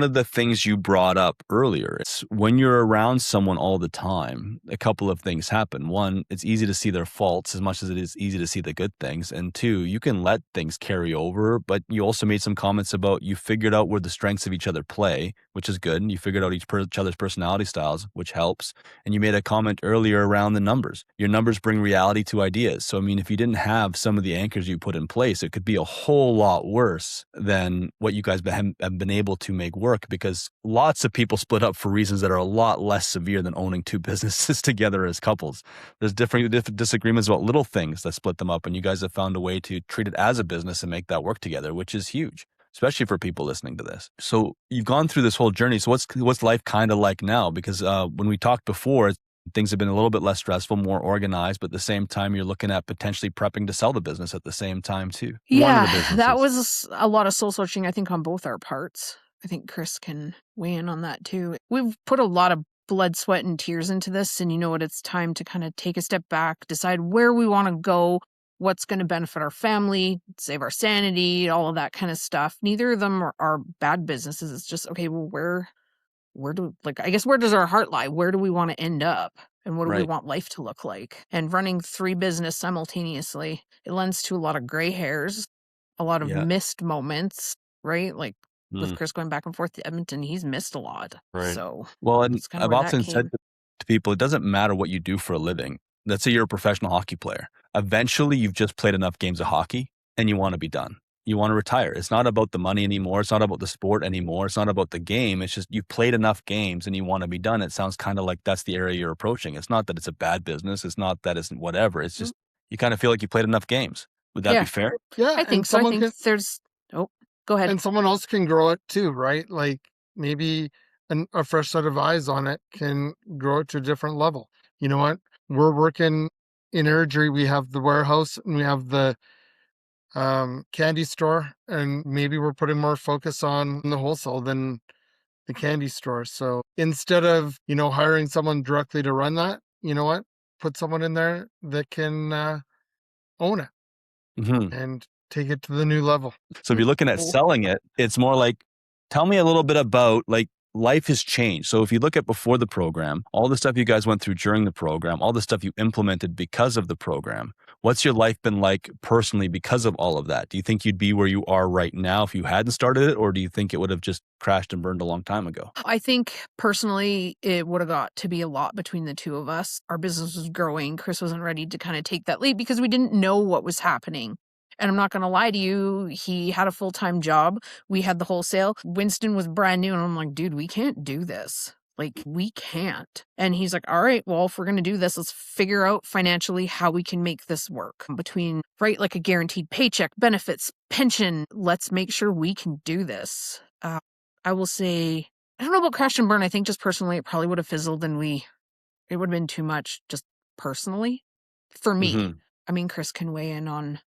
of the things you brought up earlier. It's when you're around someone all the time, a couple of things happen. One, it's easy to see their faults as much as it is easy to see the good things. And two, you can let things carry over, but you also made some comments about you figured out where the strengths of each other play, which is good. And you figured out each other's personality styles, which helps. And you made a comment earlier around the numbers. Your numbers bring reality to ideas. So, I mean, if you didn't have some of the anchors you put in place, it could be a whole lot worse than what you guys have been able to make work, because lots of people split up for reasons that are a lot less severe than owning two businesses together as couples. There's different disagreements about little things that split them up, and you guys have found a way to treat it as a business and make that work together, which is huge, especially for people listening to this. So you've gone through this whole journey. So what's life kind of like now? Because when we talked before, things have been a little bit less stressful, more organized, but at the same time, you're looking at potentially prepping to sell the business at the same time too. Yeah, that was a lot of soul searching, I think, on both our parts. I think Chris can weigh in on that too. We've put a lot of blood, sweat, and tears into this, and you know what? It's time to kind of take a step back, decide where we want to go, what's going to benefit our family, save our sanity, all of that kind of stuff. Neither of them are bad businesses. It's just, okay, well, where does our heart lie? Where do we want to end up? And what do we want life to look like? And running 3 businesses simultaneously, it lends to a lot of gray hairs, a lot of missed moments, right? Like with Chris going back and forth to Edmonton, he's missed a lot. Right. So, well, and I've often said to people, it doesn't matter what you do for a living. Let's say you're a professional hockey player. Eventually, you've just played enough games of hockey and you want to be done. You want to retire. It's not about the money anymore. It's not about the sport anymore. It's not about the game. It's just you've played enough games and you want to be done. It sounds kind of like that's the area you're approaching. It's not that it's a bad business. It's not that it's whatever. It's just you kind of feel like you played enough games. Would that be fair? Yeah, I think so. I think there's... Oh, go ahead. And someone else can grow it too, right? Like maybe a fresh set of eyes on it can grow it to a different level. You know what? We're working in Airdrie. We have the warehouse and we have the candy store, and maybe we're putting more focus on the wholesale than the candy store. So instead of, hiring someone directly to run that, you know what? Put someone in there that can own it Mhm. and take it to the new level. So if you're looking at Cool. selling it, it's more like, tell me a little bit about like life has changed. So if you look at before the program, all the stuff you guys went through during the program, all the stuff you implemented because of the program, what's your life been like personally because of all of that? Do you think you'd be where you are right now if you hadn't started it, or do you think it would have just crashed and burned a long time ago? I think personally, it would have got to be a lot between the two of us. Our business was growing. Chris wasn't ready to kind of take that leap because we didn't know what was happening. And I'm not going to lie to you, he had a full-time job. We had the wholesale. Winston was brand new. And I'm like, dude, we can't do this. Like, we can't. And he's like, all right, well, if we're going to do this, let's figure out financially how we can make this work between, right, like a guaranteed paycheck, benefits, pension. Let's make sure we can do this. I will say, I don't know about crash and burn. I think just personally, it probably would have fizzled and it would have been too much just personally for me. Mhm. I mean, Chris can weigh in on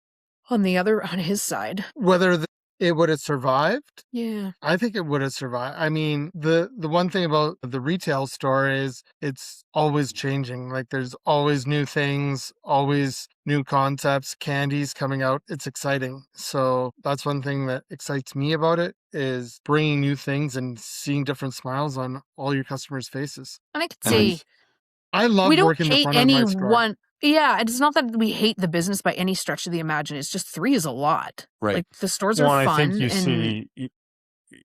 his side. Whether it would have survived, Yeah. I think it would have survived. I mean, the one thing about the retail store is it's always changing. Like there's always new things, always new concepts, candies coming out. It's exciting. So that's one thing that excites me about it, is bringing new things and seeing different smiles on all your customers' faces. And I could And say I love we don't working the hate front of my store. anyone. Yeah, it's not that we hate the business by any stretch of the imagination. It's just 3 is a lot. right. Like the stores are Well, and I fun think you and see,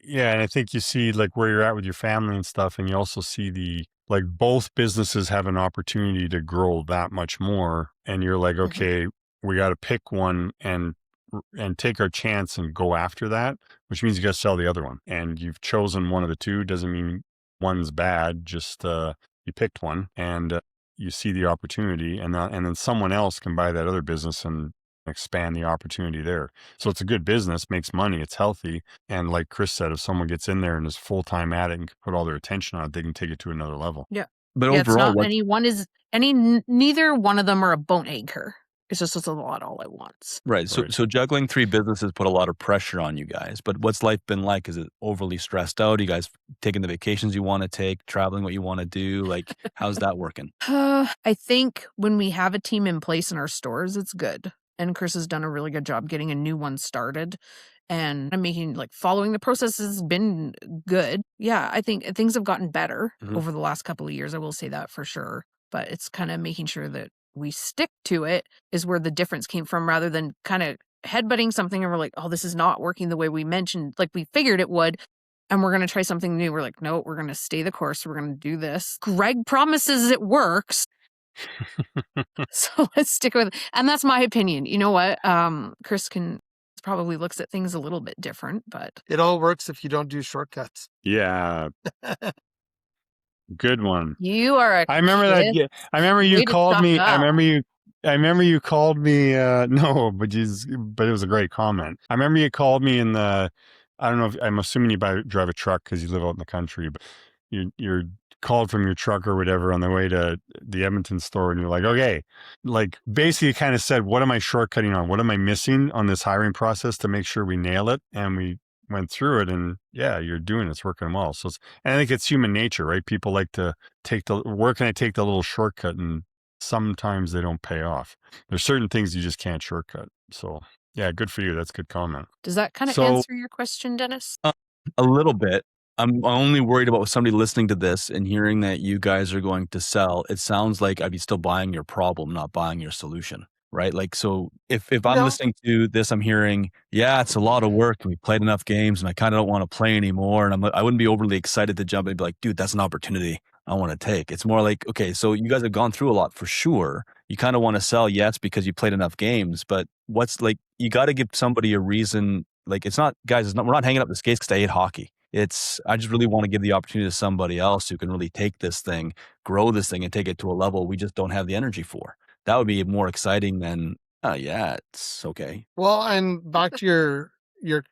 yeah, and I think you see like where you're at with your family and stuff, and you also see like both businesses have an opportunity to grow that much more, and you're like, Mhm. okay, we got to pick one and take our chance and go after that, which means you got to sell the other one, and you've chosen one of the two. Doesn't mean one's bad, just you picked one, and you see the opportunity, and then someone else can buy that other business and expand the opportunity there. So it's a good business, makes money, it's healthy. And like Chris said, if someone gets in there and is full-time at it and can put all their attention on it, they can take it to another level. But yeah, it's overall, not what neither one of them are a bone anchor. It's just a lot all at once. right. So Right. so juggling 3 businesses put a lot of pressure on you guys. But what's life been like? Is it overly stressed out? Are you guys taking the vacations you want to take, traveling what you want to do? Like, how's that working? I think when we have a team in place in our stores, it's good. And Chris has done a really good job getting a new one started. And I'm making following the process has been good. Yeah, I think things have gotten better Mhm. over the last couple of years. I will say that for sure. But it's kind of making sure that we stick to it is where the difference came from, rather than kind of headbutting something and we're like, oh, this is not working the way we mentioned, like we figured it would. And we're going to try something new. We're like, no, we're going to stay the course. We're going to do this. Greg promises it works. So let's stick with it. And that's my opinion. You know what? Chris probably looks at things a little bit different, but It all works if you don't do shortcuts. Yeah, good one. you are a I remember that. kid. Yeah, I remember you Way to called talk me. up. I remember you called me. No, but it was a great comment. I remember you called me in the. I don't know if I'm assuming you drive a truck because you live out in the country, but you're called from your truck or whatever on the way to the Edmonton store, and you're like, okay, like basically kind of said, what am I shortcutting on? What am I missing on this hiring process to make sure we nail it? And we went through it, and yeah, you're doing it. It's working well. So and I think it's human nature, right? People like to where can I take the little shortcut, and sometimes they don't pay off. There's certain things you just can't shortcut. So yeah, good for you. That's a good comment. Does that kind of So answer your question, Dennis? A little bit. I'm only worried about somebody listening to this and hearing that you guys are going to sell. It sounds like I'd be still buying your problem, not buying your solution, right? Like, so if I'm No, listening to this, I'm hearing, yeah, it's a lot of work and we played enough games and I kind of don't want to play anymore. And I wouldn't be overly excited to jump and be like, dude, that's an opportunity I want to take. It's more like, okay, so you guys have gone through a lot for sure. You kind of want to sell, yes, because you played enough games, but what's like, you got to give somebody a reason. Like, it's not, guys, we're not hanging up the skates because I hate hockey. I just really want to give the opportunity to somebody else who can really take this thing, grow this thing, and take it to a level we just don't have the energy for. That would be more exciting than, oh yeah, it's okay. well, and back to your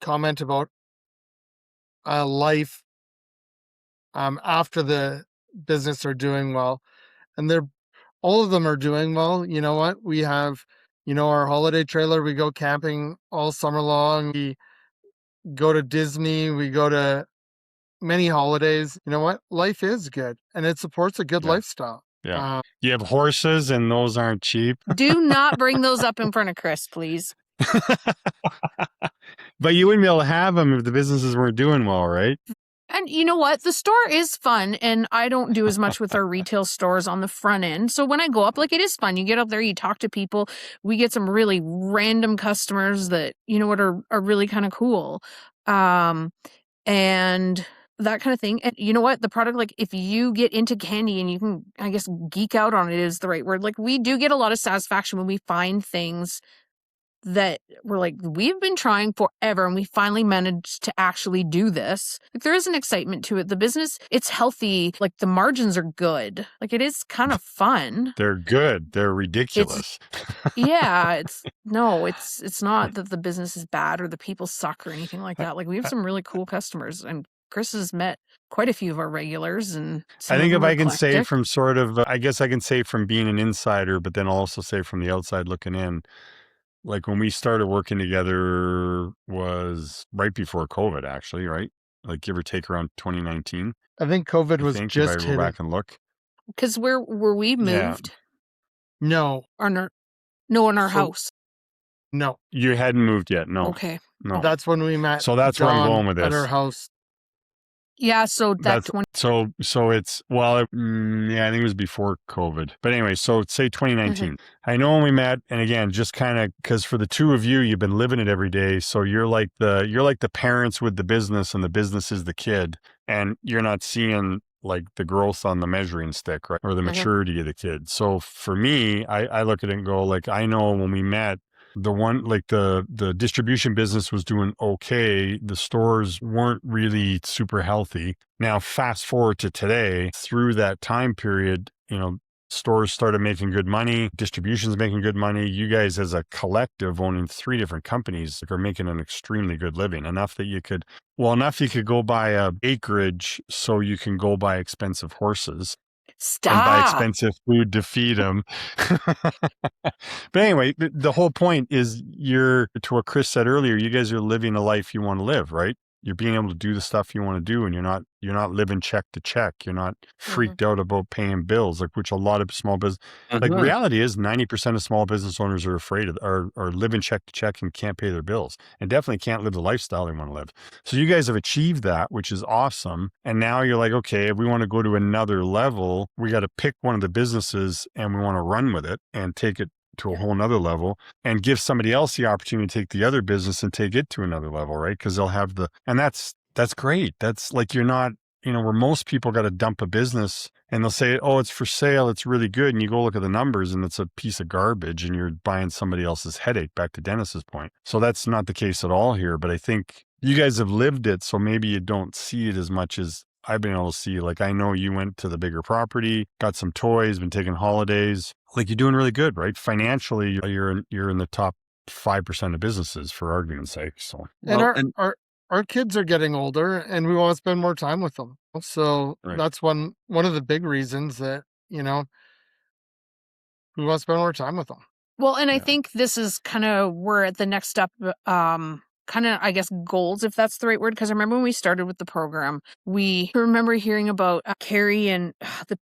comment about life after the business are doing well. And all of them are doing well. You know what? We have, our holiday trailer. We go camping all summer long. We go to Disney. We go to many holidays. You know what? Life is good, and it supports a good Yeah. lifestyle. Yeah. You have horses, and those aren't cheap. Do not bring those up in front of Chris, please. But you wouldn't be able to have them if the businesses weren't doing well, right? And you know what? The store is fun, and I don't do as much with our retail stores on the front end. So when I go up, like, it is fun. You get up there, you talk to people. We get some really random customers that, are really kind of cool. And that kind of thing. And you know what? The product, like, if you get into candy and you can, I guess, geek out on it is the right word. Like, we do get a lot of satisfaction when we find things that we're like, we've been trying forever and we finally managed to actually do this. Like, there is an excitement to it. The business, it's healthy. Like, the margins are good. Like, it is kind of fun. They're good. They're ridiculous. Yeah, it's not that the business is bad or the people suck or anything like that. Like, we have some really cool customers, and Chris has met quite a few of our regulars. And I think if I can say from sort of, I guess I can say from being an insider, but then I'll also say from the outside looking in, like when we started working together was right before COVID, actually, right? Like give or take around 2019. I think COVID was just if I go back and look. Because where were we moved? No. In our house. No. You hadn't moved yet. No. Okay. No. That's when we met. So that's where I'm going with this. At our house. Yeah, so that's so it's I think it was before COVID. But anyway, so say 2019. Mm-hmm. I know when we met, and again, just kind of because for the two of you, you've been living it every day. So you're like the parents with the business, and the business is the kid, and you're not seeing like the growth on the measuring stick, right, or the maturity of the kid. So for me, I look at it and go, like, I know when we met, the one, like the distribution business was doing okay. The stores weren't really super healthy. Now, fast forward to today, through that time period, stores started making good money. Distribution's making good money. You guys as a collective owning 3 different companies are making an extremely good living, enough you could go buy a acreage so you can go buy expensive horses. Stop. And buy expensive food to feed them. But anyway, the whole point is to what Chris said earlier, you guys are living a life you want to live, right? You're being able to do the stuff you want to do, and you're not living check to check. You're not freaked out about paying bills, like which a lot of small business, like reality is 90% of small business owners are afraid of, are living check to check and can't pay their bills, and definitely can't live the lifestyle they want to live. So you guys have achieved that, which is awesome. And now you're like, okay, if we want to go to another level, we got to pick one of the businesses and we want to run with it and take it to a whole nother level, and give somebody else the opportunity to take the other business and take it to another level, right? Because they'll have and that's great. That's like, you're not, where most people got to dump a business and they'll say, oh, it's for sale, it's really good. And you go look at the numbers and it's a piece of garbage and you're buying somebody else's headache, back to Dennis's point. So that's not the case at all here. But I think you guys have lived it. So maybe you don't see it as much as I've been able to see. Like, I know you went to the bigger property, got some toys, been taking holidays. Like, you're doing really good, right? Financially, you're in the top 5% of businesses, for argument's sake. So, and our kids are getting older, and we want to spend more time with them. So that's one of the big reasons that we want to spend more time with them. Well, and I think this is kind of, we're at the next step. Kind of, I guess, goals, if that's the right word. Because I remember when we started with the program, we remember hearing about Carrie and the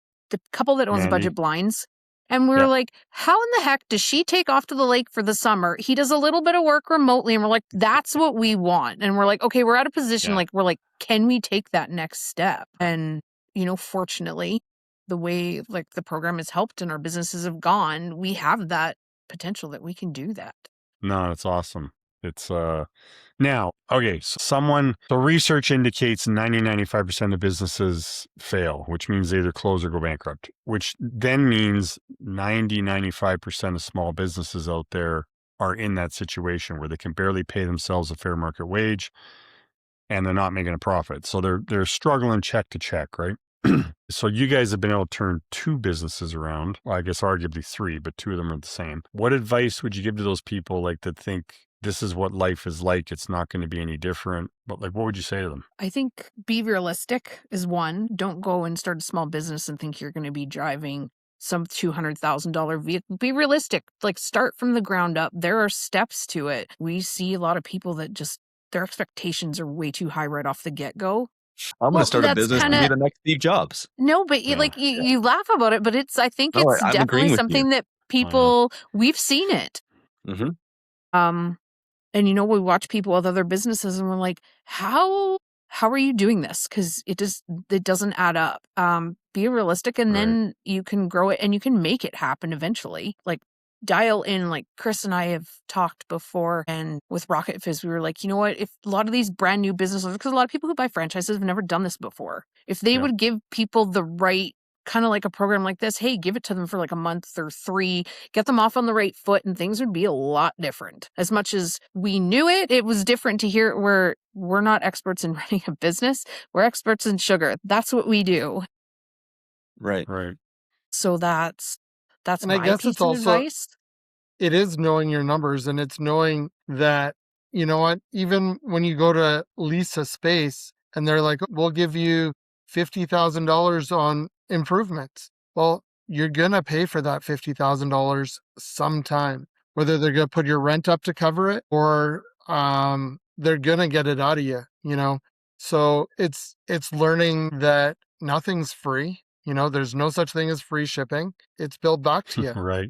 couple that owns Budget Blinds. And we were like, how in the heck does she take off to the lake for the summer? He does a little bit of work remotely. And we're like, that's what we want. And we're like, okay, we're at a position, like, we're like, can we take that next step? And, fortunately, the way like the program has helped and our businesses have gone, we have that potential that we can do that. No, it's awesome. It's now, okay, so research indicates 95% of businesses fail, which means they either close or go bankrupt, which then means 95% of small businesses out there are in that situation where they can barely pay themselves a fair market wage and they're not making a profit. So they're struggling check to check, right? So you guys have been able to turn 2 businesses around. Well, I guess arguably 3, but 2 of them are the same. What advice would you give to those people like that think this is what life is like. It's not going to be any different. But like, what would you say to them? I think be realistic is one. Don't go and start a small business and think you're going to be driving some $200,000 vehicle. Be realistic. Like, start from the ground up. There are steps to it. We see a lot of people that just, their expectations are way too high right off the get-go. I'm going Well, to start a that's business and be kinda- the next Steve Jobs. No, but Yeah. you laugh about it, but I think No, it's I'm agreeing definitely with something you. that people, we've seen it. hmm And we watch people with other businesses and we're like, how are you doing this? Because it doesn't add up. Be realistic, and Right. then you can grow it and you can make it happen eventually. Like, dial in, like Chris and I have talked before, and with Rocket Fizz, we were like, you know what? If a lot of these brand new businesses, because a lot of people who buy franchises have never done this before, if they Yeah. would give people the right kind of like a program like this, hey, give it to them for like a month or 3, get them off on the right foot, and things would be a lot different. As much as we knew it was different to hear it where we're not experts in running a business. We're experts in sugar. That's what we do. Right. Right. So that's And I my guess piece it's of also, advice. it is knowing your numbers, and it's knowing that, you know what, even when you go to lease a space and they're like, we'll give you $50,000 on improvements. Well, you're going to pay for that $50,000 sometime, whether they're going to put your rent up to cover it or they're going to get it out of you, So it's learning that nothing's free. There's no such thing as free shipping. It's billed back to you. Right.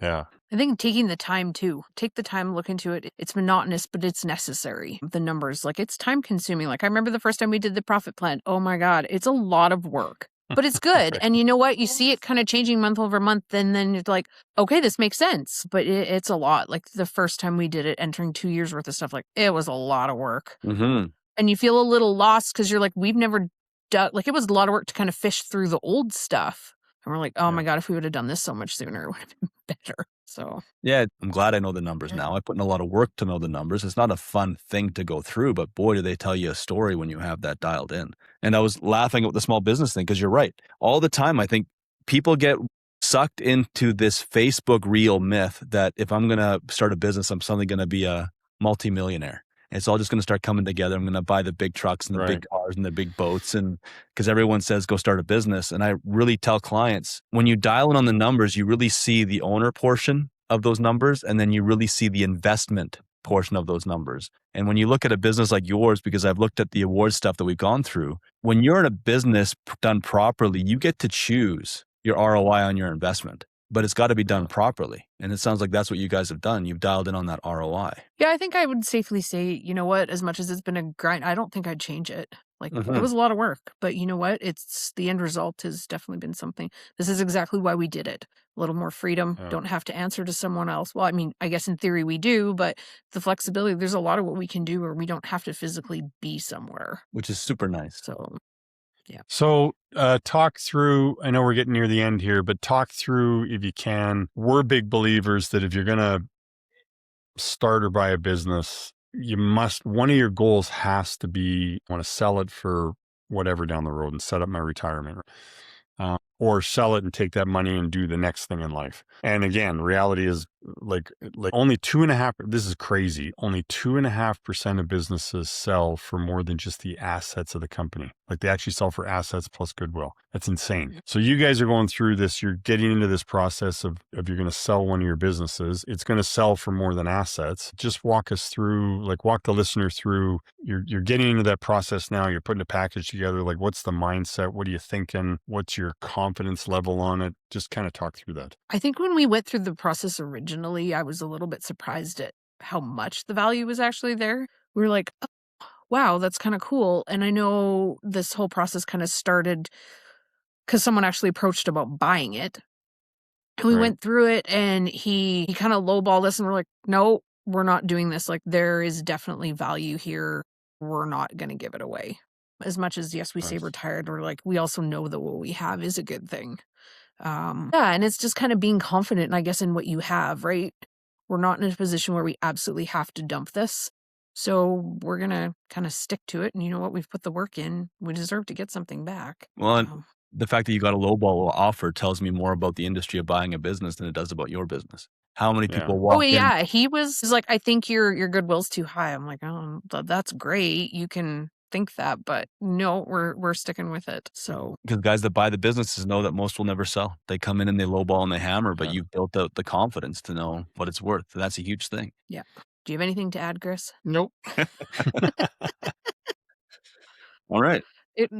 Yeah. I think taking the time too. Take the time, look into it. It's monotonous, but it's necessary. The numbers, like, it's time consuming. Like, I remember the first time we did the profit plan. Oh my God, it's a lot of work, but it's good. And you know what? You see it kind of changing month over month, and then it's like, okay, this makes sense. But it's a lot. Like, the first time we did it, entering 2 years worth of stuff, like, it was a lot of work. hmm And you feel a little lost because you're like, we've never done, like, it was a lot of work to kind of fish through the old stuff. And we're like, oh my God, if we would have done this so much sooner, it would have been better. So Yeah, I'm glad I know the numbers now. I put in a lot of work to know the numbers. It's not a fun thing to go through, but boy, do they tell you a story when you have that dialed in. And I was laughing at the small business thing because you're right. All the time, I think people get sucked into this Facebook reel myth that if I'm going to start a business, I'm suddenly going to be a multimillionaire. It's all just going to start coming together. I'm going to buy the big trucks and the big cars and the big boats. And because everyone says go start a business. And I really tell clients, when you dial in on the numbers, you really see the owner portion of those numbers. And then you really see the investment portion of those numbers. And when you look at a business like yours, because I've looked at the award stuff that we've gone through, when you're in a business done properly, you get to choose your ROI on your investment. But it's got to be done properly. And it sounds like that's what you guys have done. You've dialed in on that ROI. yeah, I think I would safely say, you know what, as much as it's been a grind, I don't think I'd change it. Like, it was a lot of work, but you know what? It's the end result has definitely been something. This is exactly why we did it. A little more freedom. Yeah. Don't have to answer to someone else. Well, I mean, I guess in theory we do, but the flexibility, there's a lot of what we can do where we don't have to physically be somewhere. Which is super nice. So So talk through, I know we're getting near the end here, but talk through, if you can, we're big believers that if you're going to start or buy a business, one of your goals has to be, I want to sell it for whatever down the road and set up my retirement. Or sell it and take that money and do the next thing in life. And again, reality is like only 2.5%, this is crazy. Only 2.5% of businesses sell for more than just the assets of the company. Like, they actually sell for assets plus goodwill. That's insane. So you guys are going through this, you're getting into this process of you're going to sell one of your businesses. It's going to sell for more than assets. Just walk us through, like, walk the listener through, you're getting into that process now. You're putting a package together. Like, what's the mindset? What are you thinking? What's your confidence level on it? Just kind of talk through that. I think when we went through the process originally, I was a little bit surprised at how much the value was actually there. We were like, oh, wow, that's kind of cool. And I know this whole process kind of started because someone actually approached about buying it. And we went through it, and he kind of lowballed us, and we're like, no, we're not doing this. Like, there is definitely value here. We're not going to give it away. As much as, yes, we say we're tired, we're like, we also know that what we have is a good thing. Yeah, and it's just kind of being confident, I guess, in what you have, right? We're not in a position where we absolutely have to dump this. So we're going to kind of stick to it. And you know what? We've put the work in. We deserve to get something back. Well, and the fact that you got a lowball offer tells me more about the industry of buying a business than it does about your business. How many Yeah. people Oh walk in? yeah, he's like, I think your goodwill's too high. I'm like, oh, that's great. You can think that, but no, we're sticking with it. So Because guys that buy the businesses know that most will never sell. They come in and they lowball and they hammer, but Yeah. you've built out the confidence to know what it's worth. And that's a huge thing. yeah. Do you have anything to add, Chris? Nope. All right.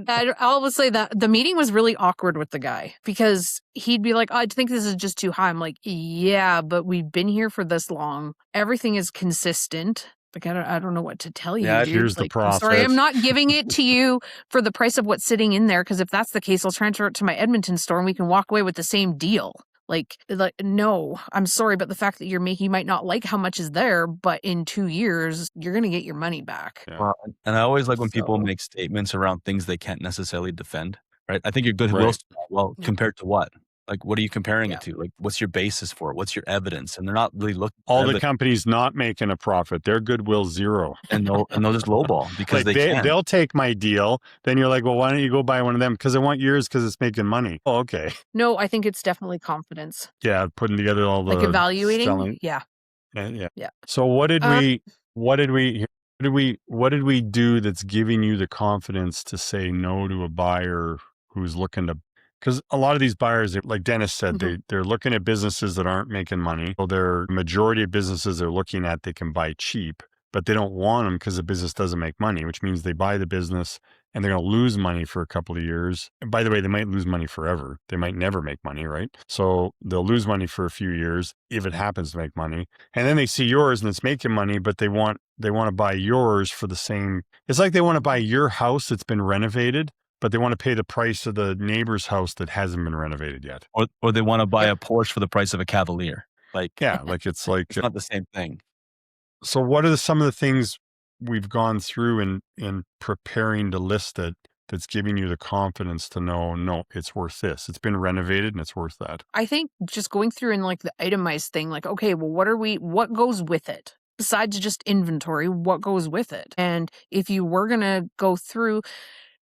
I always say that the meeting was really awkward with the guy because he'd be like, oh, I think this is just too high. I'm like, yeah, but we've been here for this long. Everything is consistent. Like, I don't know what to tell you, Yeah, dude. here's the Like, I'm sorry, profit. I'm not giving it to you for the price of what's sitting in there. Because if that's the case, I'll transfer it to my Edmonton store and we can walk away with the same deal. Like, no, I'm sorry, but the fact that you might not like how much is there, but in 2 years, you're going to get your money back. Yeah. Well, and I always like when people So- make statements around things they can't necessarily defend, right? I think your goodwill, Right. well, Yeah. compared to what? Like, what are you comparing Yeah. it to? Like, what's your basis for it? What's your evidence? And they're not really looking All at the evidence, companies not making a profit, their goodwill zero. and they'll just lowball because Like they can. they'll take my deal. Then you're like, well, why don't you go buy one of them? Because I want yours because it's making money. Oh, okay. No, I think it's definitely confidence. Yeah, putting together all the Like evaluating. selling. Yeah. Yeah. So what did we do that's giving you the confidence to say no to a buyer who's looking to? Because a lot of these buyers, like Dennis said, they're looking at businesses that aren't making money. So their majority of businesses they're looking at they can buy cheap, but they don't want them because the business doesn't make money, which means they buy the business and they're going to lose money for a couple of years. And by the way, they might lose money forever. They might never make money, right? So they'll lose money for a few years if it happens to make money. And then they see yours and it's making money, but they want to buy yours for the same. It's like they want to buy your house that's been renovated, but they want to pay the price of the neighbor's house that hasn't been renovated yet. Or they want to buy a Porsche for the price of a Cavalier. Like, Yeah, like it's not the same thing. So what are some of the things we've gone through in preparing to list it that's giving you the confidence to know, no, it's worth this. It's been renovated and it's worth that. I think just going through and like the itemized thing, like, okay, well, what goes with it? Besides just inventory, what goes with it? And if you were going to go through,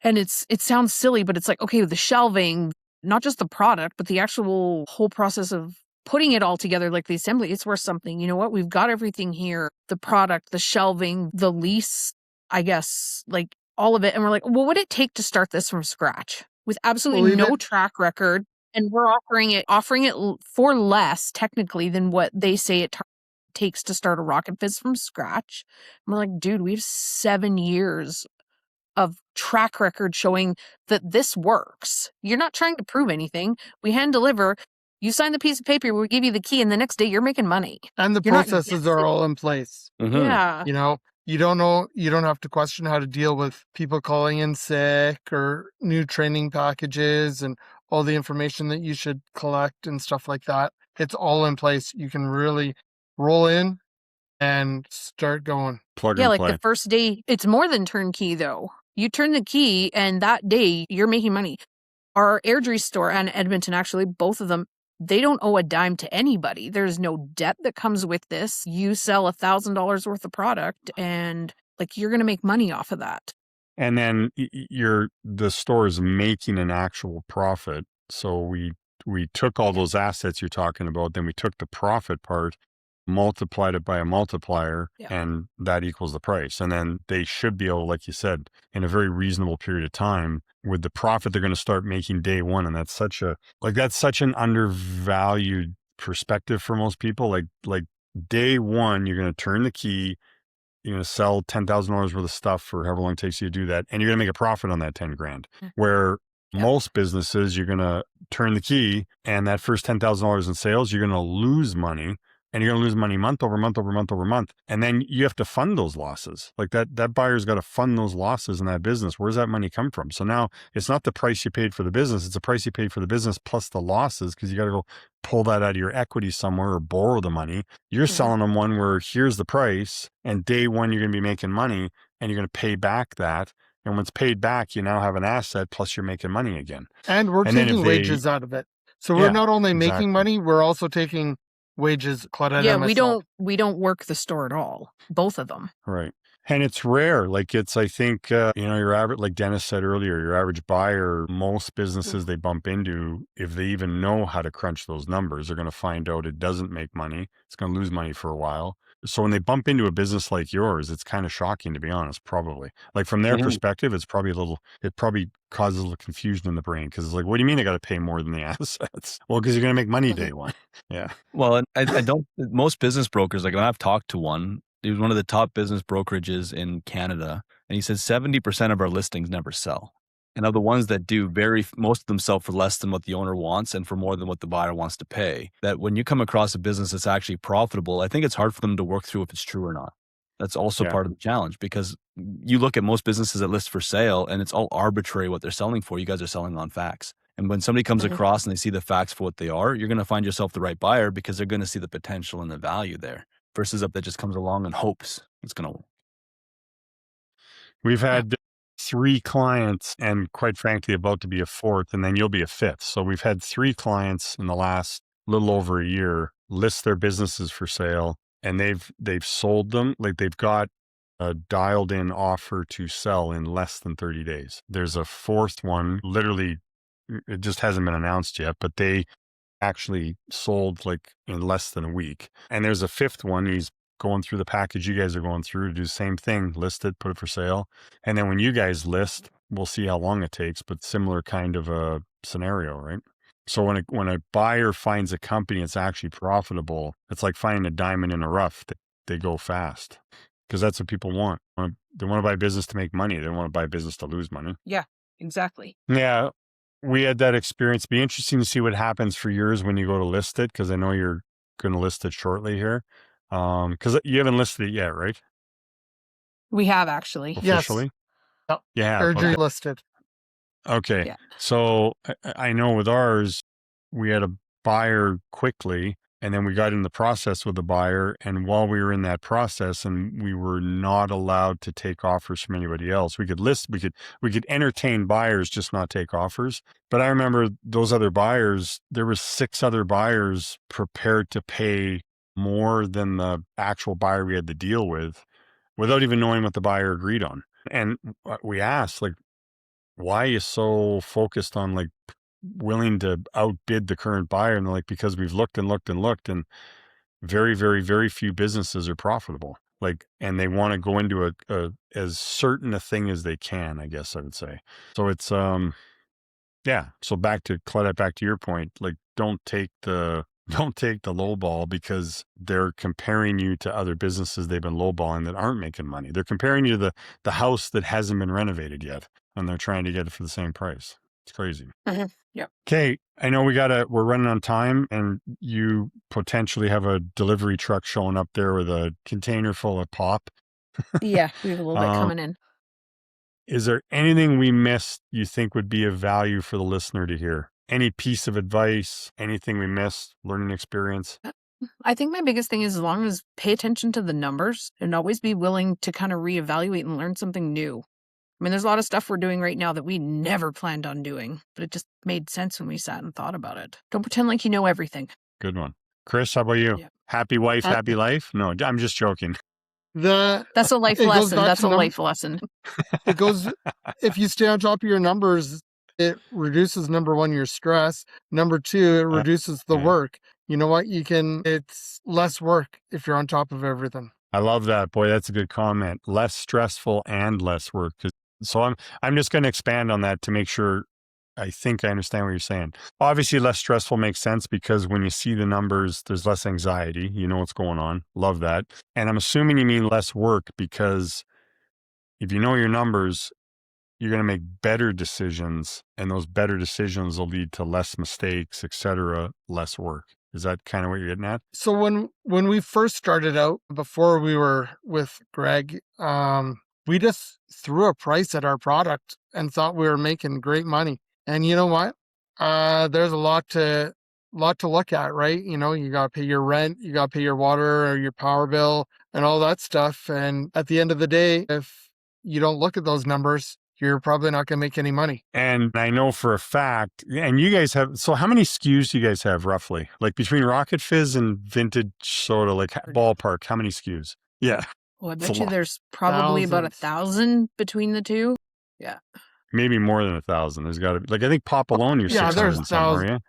and it sounds silly, but it's like, okay, the shelving, not just the product, but the actual whole process of putting it all together, like the assembly, it's worth something. You know what? We've got everything here, the product, the shelving, the lease, I guess, like all of it. And we're like, what would it take to start this from scratch with absolutely no track record? And we're offering it for less technically than what they say it takes to start a Rocket Fizz from scratch. And we're like, dude, we have 7 years of track record showing that this works. You're not trying to prove anything. We hand deliver. You sign the piece of paper, we give you the key, and the next day you're making money. And the processes are all in place. Yeah. You know, you don't have to question how to deal with people calling in sick or new training packages and all the information that you should collect and stuff like that. It's all in place. You can really roll in and start going. Plug Yeah, and like play. the first day, it's more than turnkey though. You turn the key and that day you're making money. Our Airdrie store and Edmonton, actually, both of them, they don't owe a dime to anybody. There's no debt that comes with this. You sell $1,000 worth of product and like you're going to make money off of that. And then the store is making an actual profit. So we took all those assets you're talking about, then we took the profit part, multiplied it by a multiplier, and that equals the price. And then they should be able, like you said, in a very reasonable period of time, with the profit they're going to start making day one. And that's such an undervalued perspective for most people. Like day one, you're going to turn the key, you're going to sell $10,000 worth of stuff for however long it takes you to do that, and you're going to make a profit on that 10 grand. Where most businesses, you're going to turn the key, and that first $10,000 in sales, you're going to lose money. And you're going to lose money month over month over month over month. And then you have to fund those losses. Like that buyer's got to fund those losses in that business. Where's that money come from? So now it's not the price you paid for the business. It's the price you paid for the business plus the losses, because you got to go pull that out of your equity somewhere or borrow the money. You're selling them one where here's the price, and day one, you're going to be making money, and you're going to pay back that. And when it's paid back, you now have an asset, plus you're making money again. And we're taking wages out of it. So we're not only making money, we're also taking wages, Claudette. Yeah, we don't work the store at all. Both of them. Right. And it's rare. Like I think, your average, like Dennis said earlier, your average buyer, most businesses they bump into, if they even know how to crunch those numbers, they're going to find out it doesn't make money. It's going to lose money for a while. So when they bump into a business like yours, it's kind of shocking, to be honest, probably. Like from their perspective, it probably causes a little confusion in the brain because it's like, what do you mean I got to pay more than the assets? Well, because you're going to make money day one. Yeah. Well, I don't, most business brokers, like when I've talked to one, he was one of the top business brokerages in Canada. And he said 70% of our listings never sell. And of the ones that do, most of them sell for less than what the owner wants and for more than what the buyer wants to pay. That when you come across a business that's actually profitable, I think it's hard for them to work through if it's true or not. That's also part of the challenge because you look at most businesses that list for sale and it's all arbitrary what they're selling for. You guys are selling on facts. And when somebody comes across and they see the facts for what they are, you're going to find yourself the right buyer because they're going to see the potential and the value there versus up that just comes along and hopes it's going to work. We've had 3 clients and quite frankly, about to be a 4th, and then you'll be a 5th. So we've had 3 clients in the last little over a year list their businesses for sale and they've sold them. Like they've got a dialed in offer to sell in less than 30 days. There's a 4th one, literally, it just hasn't been announced yet, but they actually sold like in less than a week. And there's a 5th one. He's going through the package you guys are going through to do the same thing, list it, put it for sale. And then when you guys list, we'll see how long it takes, but similar kind of a scenario, right? So when a buyer finds a company that's actually profitable, it's like finding a diamond in a rough. They go fast because that's what people want. They want to buy business to make money. They don't want to buy business to lose money. Yeah, exactly. Yeah. We had that experience. Be interesting to see what happens for yours when you go to list it, because I know you're going to list it shortly here. Because you haven't listed it yet, right? We have actually. Officially? Yes. Yeah. Surgery listed. Okay. Yeah. So I know with ours, we had a buyer quickly, and then we got in the process with the buyer. And while we were in that process and we were not allowed to take offers from anybody else, we could entertain buyers, just not take offers. But I remember those other buyers, there was 6 other buyers prepared to pay more than the actual buyer we had to deal with without even knowing what the buyer agreed on. And we asked, like, why are you so focused on like willing to outbid the current buyer? And they're like, because we've looked and looked and looked, and very, very, very few businesses are profitable. Like, and they want to go into a as certain a thing as they can, I guess I would say. So it's, yeah. So back to Claudette, back to your point, like, don't take the low ball because they're comparing you to other businesses they've been lowballing that aren't making money. They're comparing you to the house that hasn't been renovated yet, and they're trying to get it for the same price. It's crazy. Yep. Okay. I know we're running on time, and you potentially have a delivery truck showing up there with a container full of pop. Yeah, we have a little bit coming in. Is there anything we missed you think would be of value for the listener to hear? Any piece of advice, anything we missed, learning experience? I think my biggest thing is as long as pay attention to the numbers and always be willing to kind of reevaluate and learn something new. I mean, there's a lot of stuff we're doing right now that we never planned on doing, but it just made sense when we sat and thought about it. Don't pretend like you know everything. Good one. Chris, how about you? Yeah. Happy wife, happy life? No, I'm just joking. That's a life It goes lesson. back That's to a life lesson. It goes, if you stay on top of your numbers, it reduces, number 1, your stress. Number 2, it reduces the work. You know what? It's less work if you're on top of everything. I love that. Boy, that's a good comment. Less stressful and less work. So I'm just going to expand on that to make sure I think I understand what you're saying. Obviously, less stressful makes sense because when you see the numbers, there's less anxiety. You know what's going on. Love that. And I'm assuming you mean less work because if you know your numbers, you're going to make better decisions, and those better decisions will lead to less mistakes, etc., less work. Is that kind of what you're getting at? So when we first started out, before we were with Greg, we just threw a price at our product and thought we were making great money. And you know what? There's a lot to look at, right? You know, you got to pay your rent, you got to pay your water or your power bill and all that stuff. And at the end of the day, if you don't look at those numbers, you're probably not going to make any money. And I know for a fact, and you guys have, so how many SKUs do you guys have roughly? Like between Rocket Fizz and vintage soda, like ballpark, how many SKUs? Yeah. Well, I It's a bet you lot. there's probably about Thousands. 1,000 between the two. Yeah. Maybe more than 1,000. There's got to be, like, I think Pop alone, you're Yeah, 600 there's and something, are you?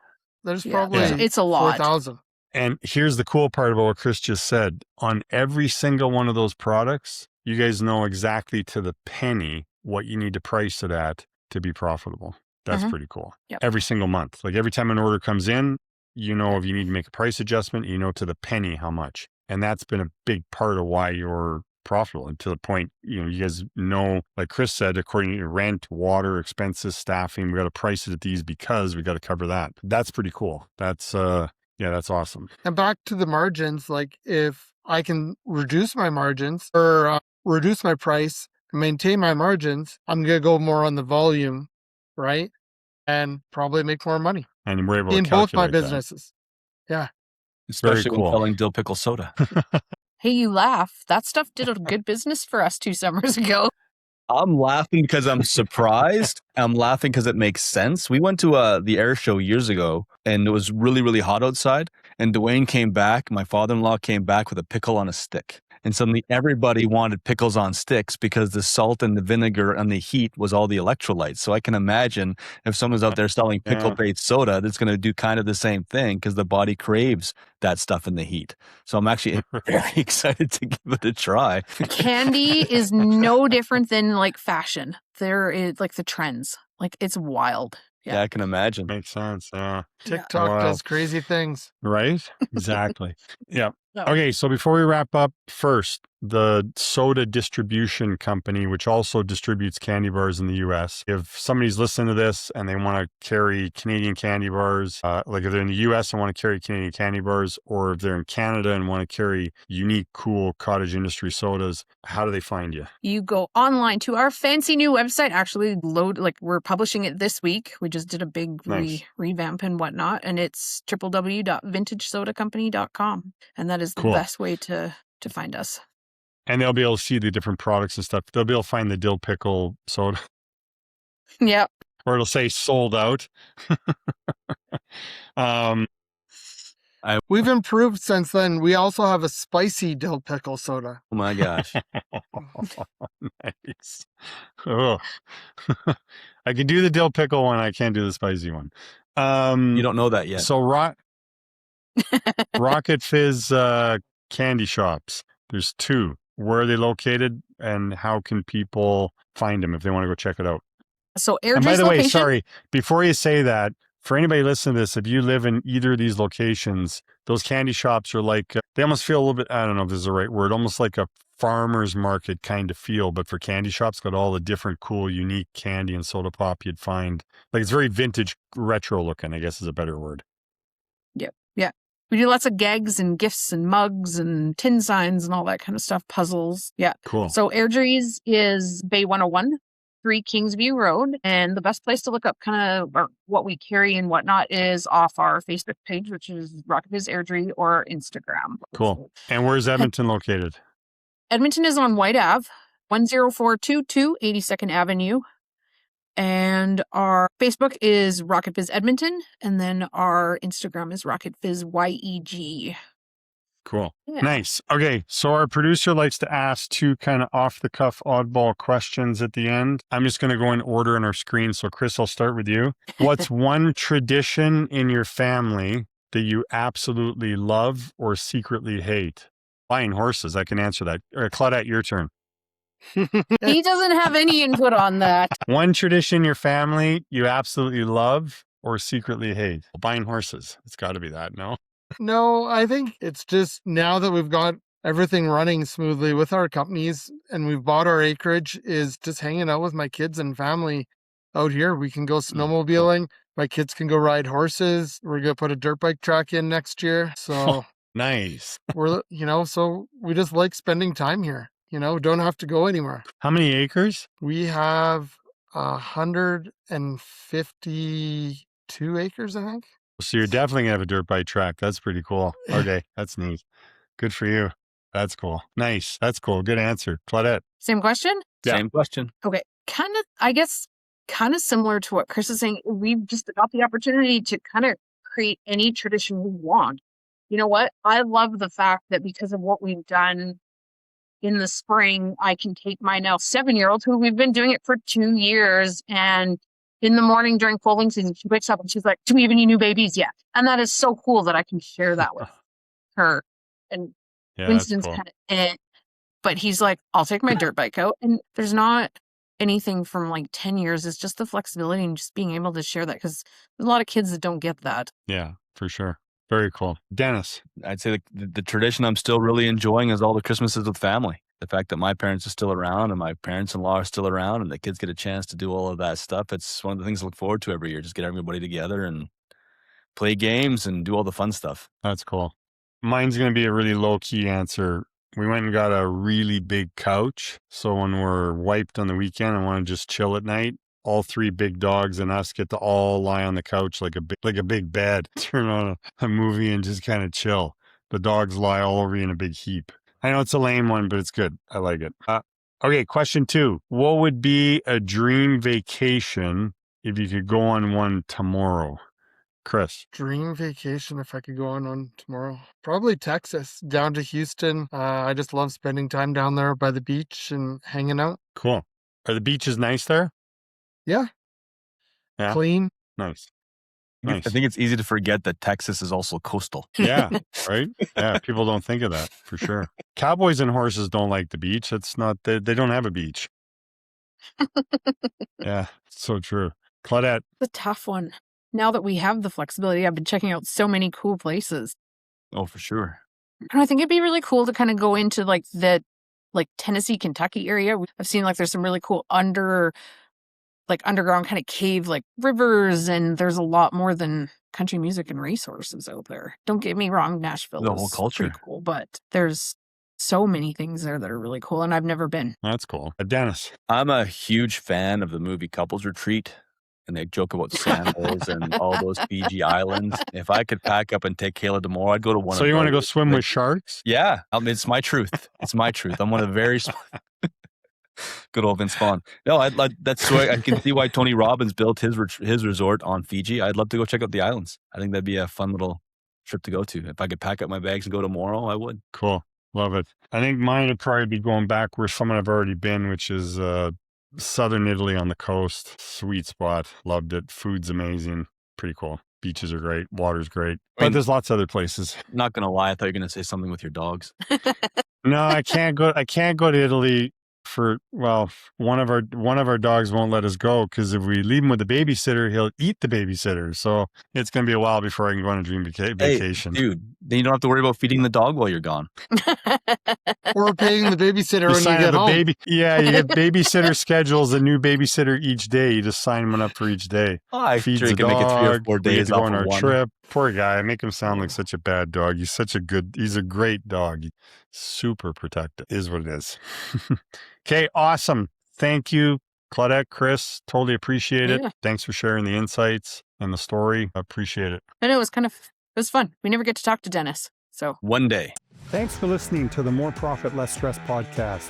There's Yeah. There's, probably it's a lot. 4,000. And here's the cool part about what Chris just said. On every single one of those products, you guys know exactly to the penny what you need to price it at to be profitable. That's Mhm. pretty cool. Yep. Every single month. Like every time an order comes in, you know, if you need to make a price adjustment, you know to the penny how much. And that's been a big part of why you're profitable, and to the point, you know, you guys know, like Chris said, according to your rent, water, expenses, staffing, we got to price it at these because we got to cover that. That's pretty cool. That's yeah, that's awesome. And back to the margins, like if I can reduce my margins or reduce my price and maintain my margins, I'm going to go more on the volume, right? And probably make more money And we're able to in both my calculate that. businesses. Yeah. Especially when cool. selling dill pickle soda. Hey, you laugh. That stuff did a good business for us 2 summers ago. I'm laughing because I'm surprised. I'm laughing because it makes sense. We went to the air show years ago, and it was really, really hot outside. And Dwayne came back. My father-in-law came back with a pickle on a stick. And suddenly everybody wanted pickles on sticks because the salt and the vinegar and the heat was all the electrolytes. So I can imagine if someone's out there selling pickle-based soda, that's going to do kind of the same thing because the body craves that stuff in the heat. So I'm actually very excited to give it a try. Candy is no different than like fashion. There is like the trends. Like it's wild. Yeah, I can imagine. Makes sense. Yeah. TikTok Wow. does crazy things. Right? Exactly. Yeah. No. Okay, so before we wrap up, first, the soda distribution company, which also distributes candy bars in the US. If somebody's listening to this and they want to carry Canadian candy bars, like if they're in the US and want to carry Canadian candy bars, or if they're in Canada and want to carry unique, cool cottage industry sodas, how do they find you? You go online to our fancy new website. Actually, we're publishing it this week. We just did a big Nice. revamp and whatnot, and it's www.vintagesodacompany.com, and that is the Cool. best way to find us. And they'll be able to see the different products and stuff. They'll be able to find the dill pickle soda, Yep. or it'll say sold out. We've improved since then. We also have a spicy dill pickle soda. Oh my gosh. Nice. Oh. I can do the dill pickle one. I can't do the spicy one. You don't know that yet. So Rocket Fizz candy shops. There's 2. Where are they located, and how can people find them if they want to go check it out? So And by Airdrie's the way, location. sorry, before you say that, for anybody listening to this, if you live in either of these locations, those candy shops are like, they almost feel a little bit, I don't know if this is the right word, almost like a farmer's market kind of feel, but for candy shops, got all the different cool, unique candy and soda pop you'd find. Like it's very vintage, retro looking, I guess is a better word. Yep. Yeah. We do lots of gags and gifts and mugs and tin signs and all that kind of stuff, puzzles. Yeah. Cool. So Airdrie's is Bay 101, 3 Kingsview Road. And the best place to look up kind of what we carry and whatnot is off our Facebook page, which is Rocket Fizz Airdrie, or Instagram. Cool. And where's Edmonton located? Edmonton is on White Ave, 10422 82nd Avenue. And our Facebook is Rocket Fizz Edmonton. And then our Instagram is Rocket Fizz YEG. Cool. Yeah. Nice. Okay. So our producer likes to ask 2 kind of off the cuff oddball questions at the end. I'm just going to go in order on our screen. So Chris, I'll start with you. What's one tradition in your family that you absolutely love or secretly hate? Buying horses. I can answer that. Claudette, your turn. He doesn't have any input on that. One tradition in your family you absolutely love or secretly hate? Buying horses. It's got to be that, no? No, I think it's just now that we've got everything running smoothly with our companies and we've bought our acreage, is just hanging out with my kids and family out here. We can go snowmobiling. My kids can go ride horses. We're going to put a dirt bike track in next year. So Nice. so we just like spending time here. Don't have to go anywhere. How many acres? We have 152 acres, I think. So you're definitely going to have a dirt bike track. That's pretty cool. Okay. That's neat. Good for you. That's cool. Nice. That's cool. Good answer. Claudette. Same question? Yeah. Same question. Okay. I guess kind of similar to what Chris is saying. We've just got the opportunity to kind of create any tradition we want. You know what? I love the fact that because of what we've done in the spring, I can take my now 7-year-old, who we've been doing it for 2 years. And in the morning during foaling season, she wakes up and she's like, do we have any new babies yet? And that is so cool that I can share that with her. And Winston's cool. kind of but he's like, I'll take my dirt bike out. And there's not anything from like 10 years. It's just the flexibility and just being able to share that, because there's a lot of kids that don't get that. Yeah, for sure. Very cool. Dennis. I'd say the tradition I'm still really enjoying is all the Christmases with family. The fact that my parents are still around and my parents-in-law are still around and the kids get a chance to do all of that stuff. It's one of the things I look forward to every year. Just get everybody together and play games and do all the fun stuff. That's cool. Mine's going to be a really low-key answer. We went and got a really big couch. So when we're wiped on the weekend and want to just chill at night, all 3 big dogs and us get to all lie on the couch like a big bed, turn on a movie and just kind of chill. The dogs lie all over you in a big heap. I know it's a lame one, but it's good. I like it. Okay, question 2. What would be a dream vacation if you could go on one tomorrow? Chris. Dream vacation if I could go on one tomorrow. Probably Texas, down to Houston. I just love spending time down there by the beach and hanging out. Cool. Are the beaches nice there? Yeah. Yeah. Clean. Nice. I think it's easy to forget that Texas is also coastal. Yeah, right? Yeah, people don't think of that, for sure. Cowboys and horses don't like the beach. It's not, they don't have a beach. Yeah, so true. Claudette. It's a tough one. Now that we have the flexibility, I've been checking out so many cool places. Oh, for sure. And I think it'd be really cool to kind of go into like the Tennessee, Kentucky area. I've seen like there's some really cool underground kind of cave like rivers, and there's a lot more than country music and resources out there. Don't get me wrong, Nashville The is whole culture. pretty cool, but there's so many things there that are really cool, and I've never been. That's cool. Dennis. I'm a huge fan of the movie Couples Retreat, and they joke about sandals and all those Fiji islands. If I could pack up and take Kayla tomorrow, I'd go to one of those. So you want to go swim with sharks? Yeah, it's my truth. It's my truth. I'm one of the very good old Vince Vaughn. No, that's why I can see why Tony Robbins built his resort on Fiji. I'd love to go check out the islands. I think that'd be a fun little trip to go to. If I could pack up my bags and go tomorrow, I would. Cool. Love it. I think mine would probably be going back where someone I've already been, which is southern Italy on the coast. Sweet spot. Loved it. Food's amazing. Pretty cool. Beaches are great. Water's great. But there's lots of other places. Not gonna lie, I thought you were gonna say something with your dogs. No, I can't go to Italy for, well, one of our dogs won't let us go because if we leave him with the babysitter, he'll eat the babysitter. So it's going to be a while before I can go on a dream vacation. Hey, dude, then you don't have to worry about feeding the dog while you're gone. Or paying the babysitter You when sign you up get home. you get babysitter schedules, a new babysitter each day. You just sign one up for each day. Oh, I Feeds sure the you can make it 3 or dog. 4 We get days to go off on of our one. trip. Poor guy. I make him sound like such a bad dog. He's a great dog. He's super protective. Is what it is. Okay, awesome. Thank you, Claudette, Chris. Totally appreciate it. Yeah. Thanks for sharing the insights and the story. I appreciate it. And it was fun. We never get to talk to Dennis. So One day. Thanks for listening to the More Profit, Less Stress podcast.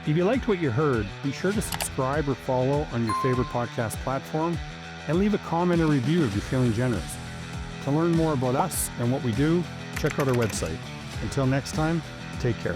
If you liked what you heard, be sure to subscribe or follow on your favorite podcast platform and leave a comment or review if you're feeling generous. To learn more about us and what we do, check out our website. Until next time, take care.